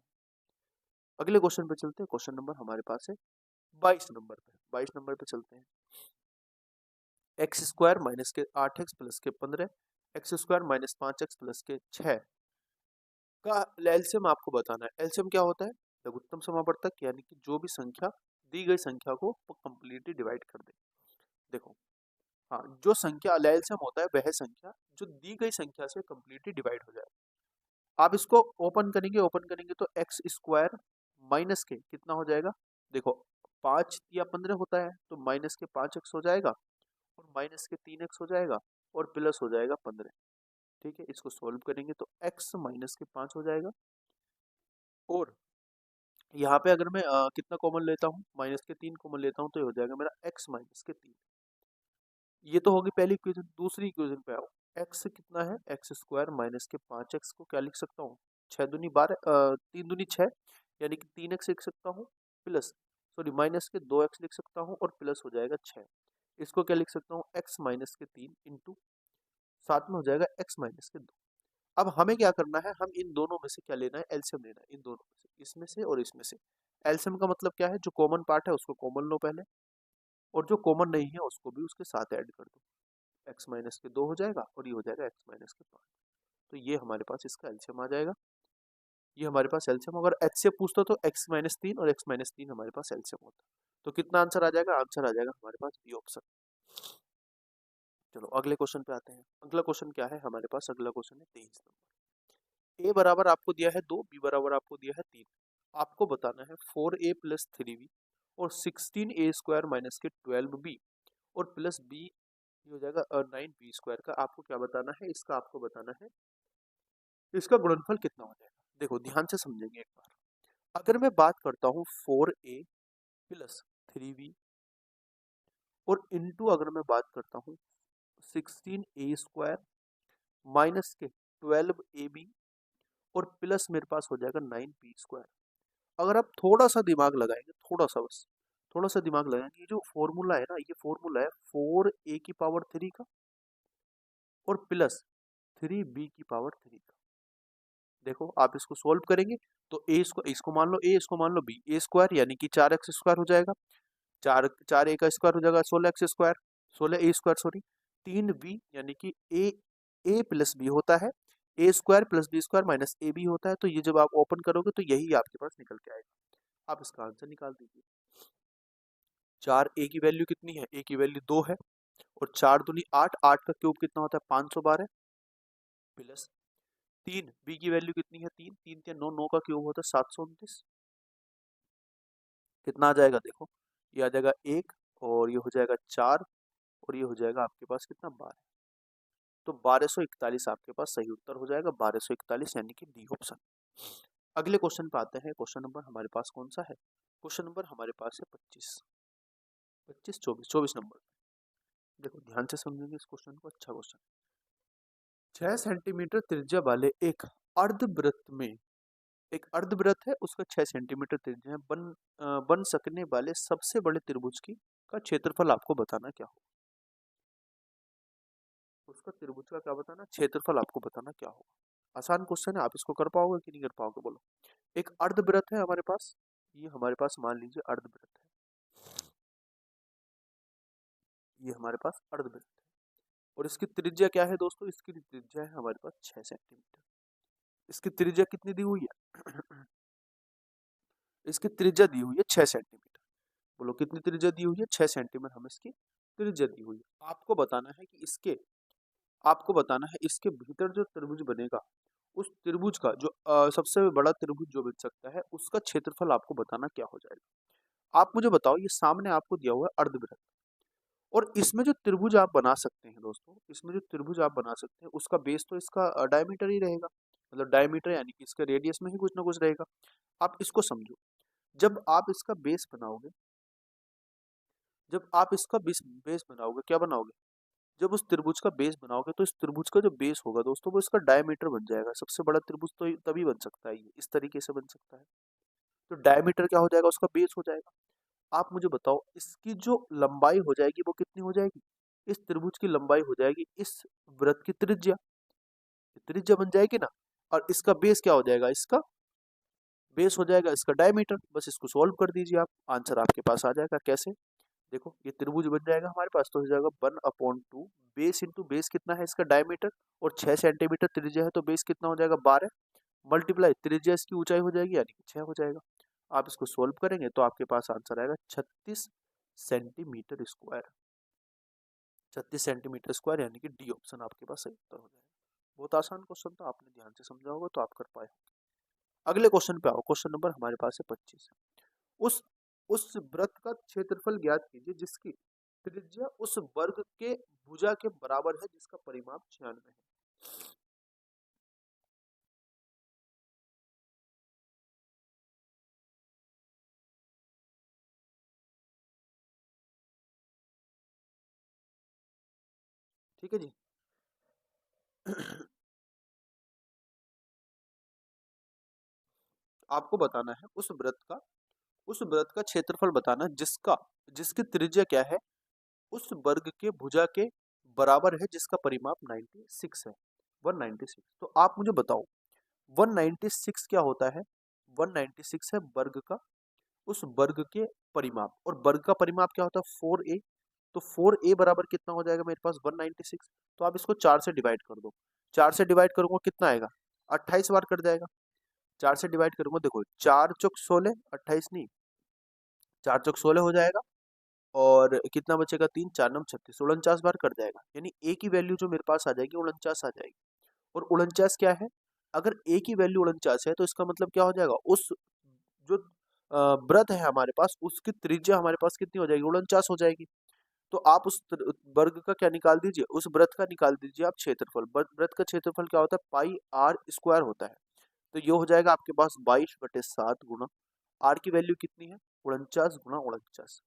Speaker 1: हैं, क्वेश्चन नंबर हमारे पास है 22 नंबर पे चलते हैं। एक्स स्क्वायर माइनस के 8x प्लस के 15, x square minus 5x plus के 6 का एलसीएम आपको बताना है। एलसीएम क्या होता है, लघुत्तम समावर्तक, यानी कि जो भी संख्या दी गई संख्या को कंप्लीटली डिवाइड कर दे। देखो हाँ, जो संख्या एलसीएम होता है वह संख्या जो दी गई संख्या से कंप्लीटली डिवाइड हो जाए। आप इसको ओपन करेंगे तो एक्स स्क्वायर माइनस के कितना हो जाएगा, देखो 5 या 15 होता है, तो माइनस के 5x हो जाएगा, और माइनस के 3x हो जाएगा, और प्लस हो जाएगा 15। ठीक है, इसको सोल्व करेंगे तो x माइनस के 5 हो जाएगा, और यहाँ पे अगर मैं कितना कॉमन लेता हूँ, माइनस के 3 कॉमन लेता हूँ, तो ये हो जाएगा मेरा x माइनस के 3। ये तो होगी पहली इक्वेशन। दूसरी इक्वेशन पे आओ, x कितना है, एक्स स्क्वायर माइनस के 5x को क्या लिख सकता हूँ, 6 दूनी 12, 3 दूनी 6, यानी कि 3x लिख सकता हूँ, प्लस सॉरी माइनस के 2x लिख सकता हूँ, और प्लस हो जाएगा 6। इसको क्या लिख सकता हूँ, x माइनस के 3 इंटू साथ में हो जाएगा x माइनस के 2। अब हमें क्या करना है, हम इन दोनों में से क्या लेना है, एलसीएम लेना है इन दोनों में से, इसमें से और इसमें से। एलसीएम का मतलब क्या है, जो कॉमन पार्ट है उसको कॉमन लो पहले, और जो कॉमन नहीं है उसको भी उसके साथ ऐड कर दो, x माइनस के 2 हो जाएगा और ये हो जाएगा x माइनस के 5। तो ये हमारे पास इसका एलसीएम आ जाएगा। ये हमारे पास एलसीएम, अगर h से पूछता तो x माइनस 3 और x माइनस 3 हमारे पास एलसीएम होता। तो कितना आंसर आ जाएगा? आंसर आ जाएगा हमारे पास बी ऑप्शन। चलो अगले क्वेश्चन पे आते हैं। अगला क्वेश्चन क्या है हमारे पास? अगला क्वेश्चन है 23 नंबर। ए बराबर आपको दिया है 2, बी बराबर आपको दिया है 3। आपको बताना है 4a प्लस 3b और 16a स्क्वायर माइनस के 12b और प्लस b ये हो जाएगा 9b स्क्वायर का आपको क्या बताना है? इसका आपको बताना है इसका गुणनफल कितना हो जाएगा। देखो ध्यान से समझेंगे एक बार। अगर मैं बात करता हूँ 4a प्लस 3b और इनटू अगर मैं बात करता हूँ 16a स्क्वायर माइनस के 12ab और प्लस मेरे पास हो जाएगा 9b स्क्वायर। अगर आप थोड़ा सा दिमाग लगाएंगे, थोड़ा सा बस थोड़ा सा दिमाग लगाएंगे, ये जो फॉर्मूला है ना, ये फॉर्मूला है 4a की पावर 3 का और प्लस 3b की पावर 3 का। देखो आप इसको सोल्व करेंगे तो ए इसको मान लो a, इसको मान लो b, ए स्क्वायर यानी कि 4x स्क्वायर हो जाएगा, 4 a का स्क्वायर हो जाएगा 16x square, 16a square sorry, 3b यानी कि a प्लस बी होता है, a square plus b square minus a b होता है। तो ये जब आप ओपन करोगे तो यही आपके पास निकल के आएगा। आप इसका आंसर निकाल दीजिए। 4a की वैल्यू कितनी है? a की वैल्यू 2 है और 4 दूनी 8, 8 का क्यूब कितना होता है? 512 प्लस 3 b की वैल्यू कितनी है? 3, 3 के 9, 9 का क्यूब होता है 729। कितना आ जाएगा? देखो ये आ जाएगा 1 और ये हो जाएगा 4 और ये हो जाएगा आपके पास कितना? 12। तो 1241 आपके पास सही उत्तर हो जाएगा, 1241 यानी कि डी ऑप्शन। अगले क्वेश्चन पे आते हैं। क्वेश्चन नंबर हमारे पास कौन सा है? क्वेश्चन नंबर हमारे पास है 25, 25, 24, 24 नंबर। देखो ध्यान से समझेंगे इस क्वेश्चन को, अच्छा क्वेश्चन। 6 सेंटीमीटर त्रिज्या वाले एक अर्धवृत्त में, एक अर्धवृत्त है उसका 6 सेंटीमीटर त्रिज्या है, बन सकने वाले सबसे बड़े त्रिभुज की का क्षेत्रफल आपको बताना क्या होगा। उसका त्रिभुज का क्या बताना? क्षेत्रफल आपको बताना क्या होगा। आसान क्वेश्चन है, आप इसको कर पाओगे कि नहीं कर पाओगे बोलो। एक अर्धवृत्त है हमारे पास, ये हमारे पास मान लीजिए अर्धवृत्त है, ये हमारे पास अर्धवृत्त है और इसकी त्रिज्या क्या है दोस्तों? इसकी त्रिज्या है हमारे पास 6 सेंटीमीटर। इसकी त्रिज्या कितनी दी हुई है? इसकी त्रिज्या दी हुई है 6 सेंटीमीटर। बोलो कितनी त्रिज्या दी हुई है? 6 सेंटीमीटर हमें इसकी त्रिज्या दी हुई है। आपको बताना है कि इसके भीतर जो त्रिभुज बनेगा, उस त्रिभुज का जो सबसे बड़ा त्रिभुज जो बन सकता है उसका क्षेत्रफल आपको बताना क्या हो जाएगा। आप मुझे बताओ, ये सामने आपको दिया हुआ है अर्धवृत्त और इसमें जो त्रिभुज आप बना सकते हैं दोस्तों, इसमें जो त्रिभुज आप बना सकते हैं उसका बेस तो इसका डायमीटर ही रहेगा, मतलब डायमीटर यानी कि इसका रेडियस में ही कुछ ना कुछ रहेगा। आप इसको समझो, जब आप इसका बेस बनाओगे, जब आप इसका बेस बनाओगे, क्या बनाओगे? जब उस त्रिभुज का बेस बनाओगे तो इस त्रिभुज का जो बेस होगा दोस्तों वो इसका डायमीटर बन जाएगा। सबसे बड़ा त्रिभुज तो तभी बन सकता है, ये इस तरीके से बन सकता है। तो डायमीटर क्या हो जाएगा? उसका बेस हो जाएगा। आप मुझे बताओ इसकी जो लंबाई हो जाएगी वो कितनी हो जाएगी? इस त्रिभुज की लंबाई हो जाएगी इस वृत्त की त्रिज्या, त्रिज्या बन जाएगी ना। और इसका बेस क्या हो जाएगा? इसका बेस हो जाएगा इसका डायमीटर। बस इसको सॉल्व कर दीजिए आप, आंसर आपके पास आ जाएगा। कैसे? देखो ये त्रिभुज बन जाएगा हमारे पास, तो हो जाएगा 1/2 बेस इंटू बेस कितना है इसका? डायमीटर, और 6 सेंटीमीटर त्रिज्या है तो बेस कितना हो जाएगा? 12 मल्टीप्लाई त्रिज्या इसकी ऊंचाई हो जाएगी यानी कि 6 हो जाएगा। आप इसको सोल्व करेंगे तो आपके पास आंसर आएगा 36 सेंटीमीटर स्क्वायर। 36 सेंटीमीटर स्क्वायर यानी कि डी ऑप्शन आपके पास सही उत्तर हो जाएगा। बहुत आसान क्वेश्चन था, आपने ध्यान से समझा होगा तो आप कर पाए। अगले क्वेश्चन पे आओ। क्वेश्चन नंबर हमारे पास है 25। उस उस वृत्त का क्षेत्रफल ज्ञात कीजिए जिसकी त्रिज्या उस वर्ग के भुजा के बराबर है जिसका परिमाप 96 है। ठीक है जी। आपको बताना है उस वृत्त का क्षेत्रफल बताना जिसका जिसकी त्रिज्या क्या है उस वर्ग के भुजा के बराबर है जिसका परिमाप 96 है, 196। तो आप मुझे बताओ 196 क्या होता है? 196 है वर्ग का, उस वर्ग के परिमाप, और वर्ग का परिमाप क्या होता है 4a। तो 4a बराबर कितना हो जाएगा मेरे पास 196। तो आप इसको 4 से डिवाइड कर दो, 4 से डिवाइड करूंगा कितना आएगा 28 बार कट जाएगा। 4 से डिवाइड करूंगा, देखो 4 चौक 16, 28 नहीं, 4 चौक 16 हो जाएगा, और कितना बचेगा 3, 4 नम 36, 49 बार कट जाएगा। यानी a की वैल्यू जो मेरे पास आ जाएगी 49 आ जाएगी। और 49 क्या है, अगर a की वैल्यू 49 है तो इसका मतलब क्या हो जाएगा, उस जो वृत्त है हमारे पास उसकी त्रिज्या हमारे पास कितनी हो जाएगी 49 हो जाएगी। तो आप उस वर्ग का क्या निकाल दीजिए, उस वृत्त का निकाल दीजिए आप क्षेत्रफल। वृत्त का क्षेत्रफल क्या होता है पाई आर स्क्वायर होता है। तो ये हो जाएगा आपके पास 22/7 गुना आर की वैल्यू कितनी है 49 गुना 49।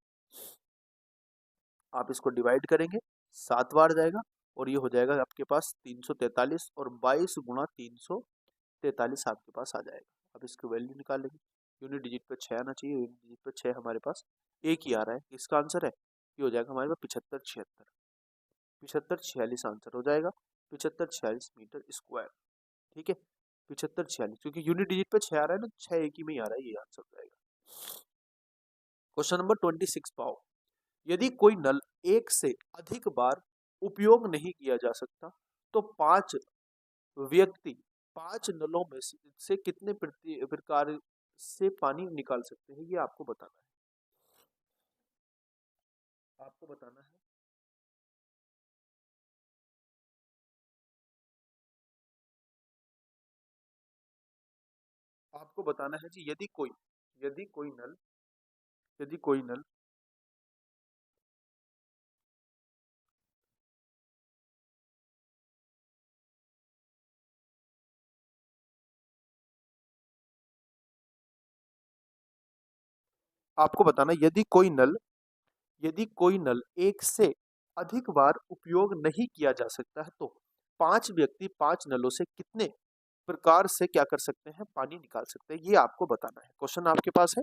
Speaker 1: आप इसको डिवाइड करेंगे 7 बार जाएगा, और ये हो जाएगा आपके पास 343, और 22 गुना 343 आपके पास आ जाएगा। अब इसकी वैल्यू निकालेंगे, यूनिट डिजिट पे 6 आना चाहिए, यूनिट डिजिट पे 6 हमारे पास एक ही आ रहा है। इसका आंसर है ये हो जाएगा हमारे पास 75 76, 75 46 आंसर हो जाएगा, 75 46 मीटर स्क्वायर। ठीक है, 75 46, क्योंकि यूनिट डिजिट पे 6 आ रहा है ना, 6 एक ही में ही आ रहा है, ये आंसर हो जाएगा। क्वेश्चन नंबर 26 पाओ, यदि कोई नल एक से अधिक बार उपयोग नहीं किया जा सकता तो पांच व्यक्ति पांच नलों में से कितने प्रकार से पानी निकाल सकते हैं, ये आपको बताना है, आपको बताना है। आपको बताना है जी, यदि कोई नल यदि कोई नल आपको बताना है, यदि कोई नल एक से अधिक बार उपयोग नहीं किया जा सकता है तो पांच व्यक्ति पांच नलों से कितने प्रकार से क्या कर सकते हैं पानी निकाल सकते हैं, ये आपको बताना है। क्वेश्चन आपके पास है,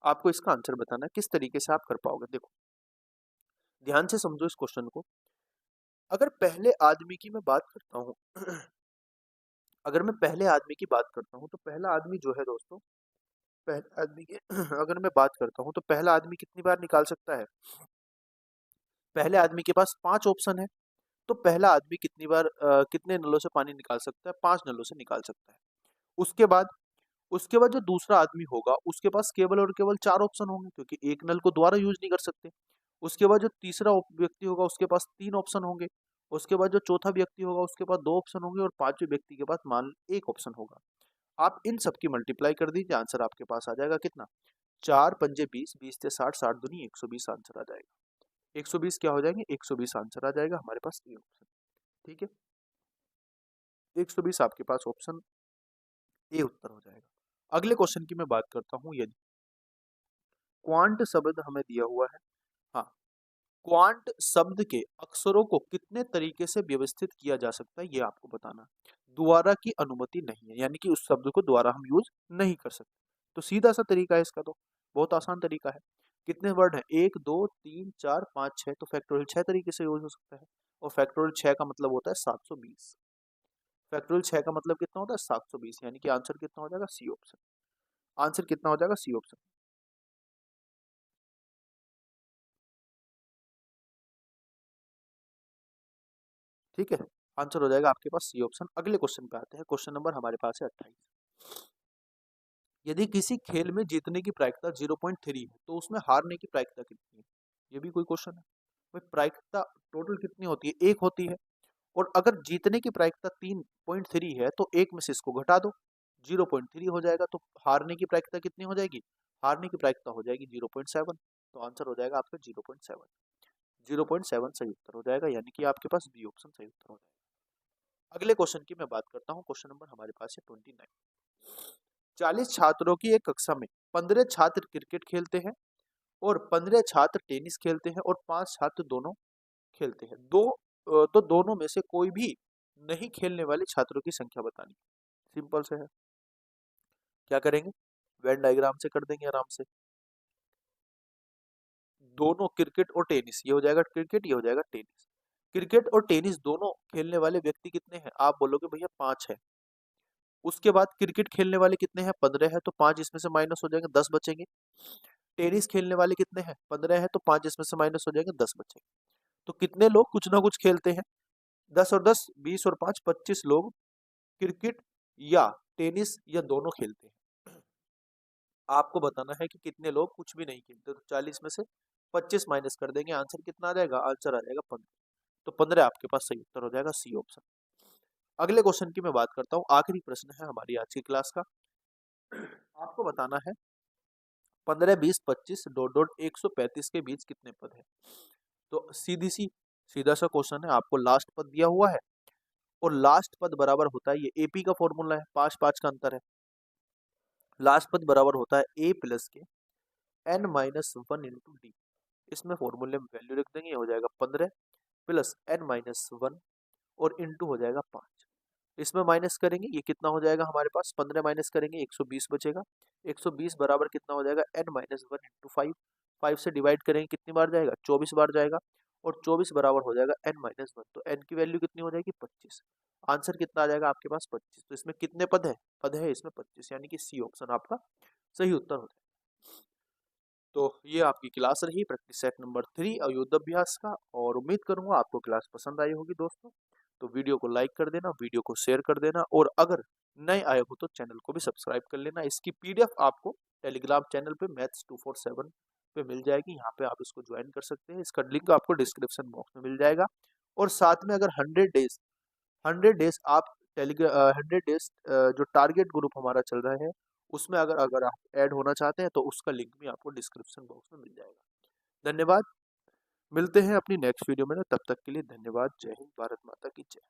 Speaker 1: आपको इसका आंसर बताना है, किस तरीके से आप कर पाओगे। देखो ध्यान से समझो इस क्वेश्चन को। अगर पहले आदमी की मैं बात करता हूँ अगर मैं पहले आदमी की बात करता हूँ तो पहला आदमी जो है दोस्तों, पहले आदमी की अगर मैं बात करता हूँ तो पहला आदमी कितनी बार निकाल सकता है, पहले आदमी के पास पांच ऑप्शन है। तो पहला आदमी कितनी बार कितने नलों से पानी निकाल सकता है, पांच नलों से निकाल सकता है। उसके बाद उसके बाद जो दूसरा आदमी होगा उसके पास केवल और केवल चार ऑप्शन होंगे, क्योंकि एक नल को दोबारा यूज नहीं कर सकते। उसके बाद जो तीसरा व्यक्ति होगा उसके पास तीन ऑप्शन होंगे। उसके बाद जो चौथा व्यक्ति होगा उसके पास दो ऑप्शन होंगे, और पांचवें व्यक्ति के पास मान एक ऑप्शन होगा। आप इन सब की मल्टीप्लाई कर दीजिए, आंसर आपके पास आ जाएगा कितना, 4×5 = 20, 20 से 60, 60×2 120 आंसर आ जाएगा। 120 क्या हो जाएंगे 120 आंसर आ जाएगा हमारे पास ए ऑप्शन। ठीक है, 120 आपके पास ऑप्शन ए उत्तर हो जाएगा। अगले क्वेश्चन की मैं बात करता हूँ, यदि क्वांट शब्द हमें दिया हुआ है। हाँ, क्वांट शब्द के अक्षरों को कितने तरीके से व्यवस्थित किया जा सकता है, ये आपको बताना है। दोबारा की अनुमति नहीं है, यानी कि उस शब्द को दोबारा हम यूज नहीं कर सकते। तो सीधा सा तरीका है इसका, तो बहुत आसान तरीका है। कितने वर्ड है 1 2 3 4 5 6, तो फैक्टोरियल 6 तरीके से यूज हो सकता है। और फैक्टोरियल 6 का मतलब होता है 720। फैक्टोरियल 6 का मतलब कितना होता है 720, यानी कि आंसर कितना हो जाएगा सी ऑप्शन। आंसर कितना हो जाएगा सी ऑप्शन। ठीक है, आंसर हो जाएगा आपके पास सी ऑप्शन। अगले क्वेश्चन पे आते हैं, क्वेश्चन नंबर हमारे पास है 28। यदि किसी खेल में जीतने की प्रायिकता 0.3 है तो उसमें हारने की प्रायिकता कितनी है, ये भी कोई क्वेश्चन है। भाई प्रायिकता टोटल कितनी होती है, एक होती है। और अगर जीतने की प्रायिकता 3.3 है तो एक में से इसको घटा दो, 0.3 हो जाएगा। तो हारने की प्रायिकता कितनी हो जाएगी, हारने की प्रायिकता हो जाएगी 0.7। तो आंसर हो जाएगा आपका 0.7। 0.7 सही उत्तर हो जाएगा, यानी कि आपके पास बी ऑप्शन सही उत्तर हो जाएगा। अगले क्वेश्चन की मैं बात करता हूँ, क्वेश्चन नंबर हमारे पास है 29। 40 छात्रों की एक कक्षा में 15 छात्र क्रिकेट खेलते हैं, और 15 छात्र टेनिस खेलते हैं, और 5 छात्र दोनों खेलते हैं। तो दोनों में से कोई भी नहीं खेलने वाले छात्रों की संख्या बतानी। सिंपल से है, क्या करेंगे, वेन डायग्राम से कर देंगे आराम से। दोनों क्रिकेट और टेनिस, ये हो जाएगा क्रिकेट, ये हो जाएगा टेनिस। क्रिकेट और टेनिस दोनों खेलने वाले व्यक्ति कितने हैं, आप बोलोगे भैया 5 है। उसके बाद क्रिकेट खेलने वाले कितने हैं 15 है, तो 5 इसमें से माइनस हो जाएंगे 10 बचेंगे। टेनिस खेलने वाले कितने हैं? 15 हैं, तो 5 इसमें से माइनस हो जाएंगे, 10 बचेंगे। तो कितने लोग कुछ ना कुछ खेलते हैं? 10 और 10, 20 और 5, 25 लोग क्रिकेट या टेनिस या दोनों खेलते हैं। आपको बताना है कि कितने लोग कुछ भी नहीं खेलते। तो 40 में से 25 माइनस कर देंगे, आंसर कितना आ जाएगा? आंसर आ जाएगा 15। तो 15 आपके पास सही उत्तर हो जाएगा, सी ऑप्शन। अगले क्वेश्चन की मैं बात करता हूँ, आखिरी प्रश्न है हमारी आज की क्लास का। आपको बताना है 15, 20, 25 डॉट डॉट 135 के बीच कितने पद हैं? तो सीधा सा क्वेश्चन है, आपको लास्ट पद दिया हुआ है और लास्ट पद बराबर होता है, ये एपी का फॉर्मूला है, 5 5 का अंतर है। लास्ट पद बराबर होता है ए प्लस के n minus one into d. इसमें फॉर्मूले में वैल्यू रख देंगे, हो जाएगा 15 प्लस एन माइनस वन और इंटू हो जाएगा 5। इसमें माइनस करेंगे, ये कितना हो जाएगा हमारे पास? 15 माइनस करेंगे 120 बचेगा। 120 बराबर कितना हो जाएगा? N minus one into 5। 5 से डिवाइड करेंगे, कितनी बार जाएगा? 24 बार जाएगा। और 24 बराबर हो जाएगा एन माइनस वन, तो एन की वैल्यू कितनी हो जाएगी? 25। आंसर कितना आ जाएगा आपके पास? 25। तो इसमें कितने पद है? पद है इसमें 25, यानी कि सी ऑप्शन आपका सही उत्तर हो जाएगा। तो ये आपकी क्लास रही प्रैक्टिस सेट नंबर 3 अयोध्याभ्यास का, और उम्मीद करूंगा आपको क्लास पसंद आई होगी दोस्तों। तो वीडियो को लाइक कर देना, वीडियो को शेयर कर देना, और अगर नए आए हो तो चैनल को भी सब्सक्राइब कर लेना। इसकी पीडीएफ आपको टेलीग्राम चैनल पे मैथ्स 247 पे मिल जाएगी, यहाँ पे आप इसको ज्वाइन कर सकते हैं। इसका लिंक आपको डिस्क्रिप्शन बॉक्स में मिल जाएगा। और साथ में अगर 100 डेज आप 100 डेज जो टारगेट ग्रुप हमारा चल रहा है, उसमें अगर अगर आप ऐड होना चाहते हैं तो उसका लिंक भी आपको डिस्क्रिप्शन बॉक्स में मिल जाएगा। धन्यवाद। मिलते हैं अपनी नेक्स्ट वीडियो में, तब तक के लिए धन्यवाद। जय हिंद, भारत माता की जय।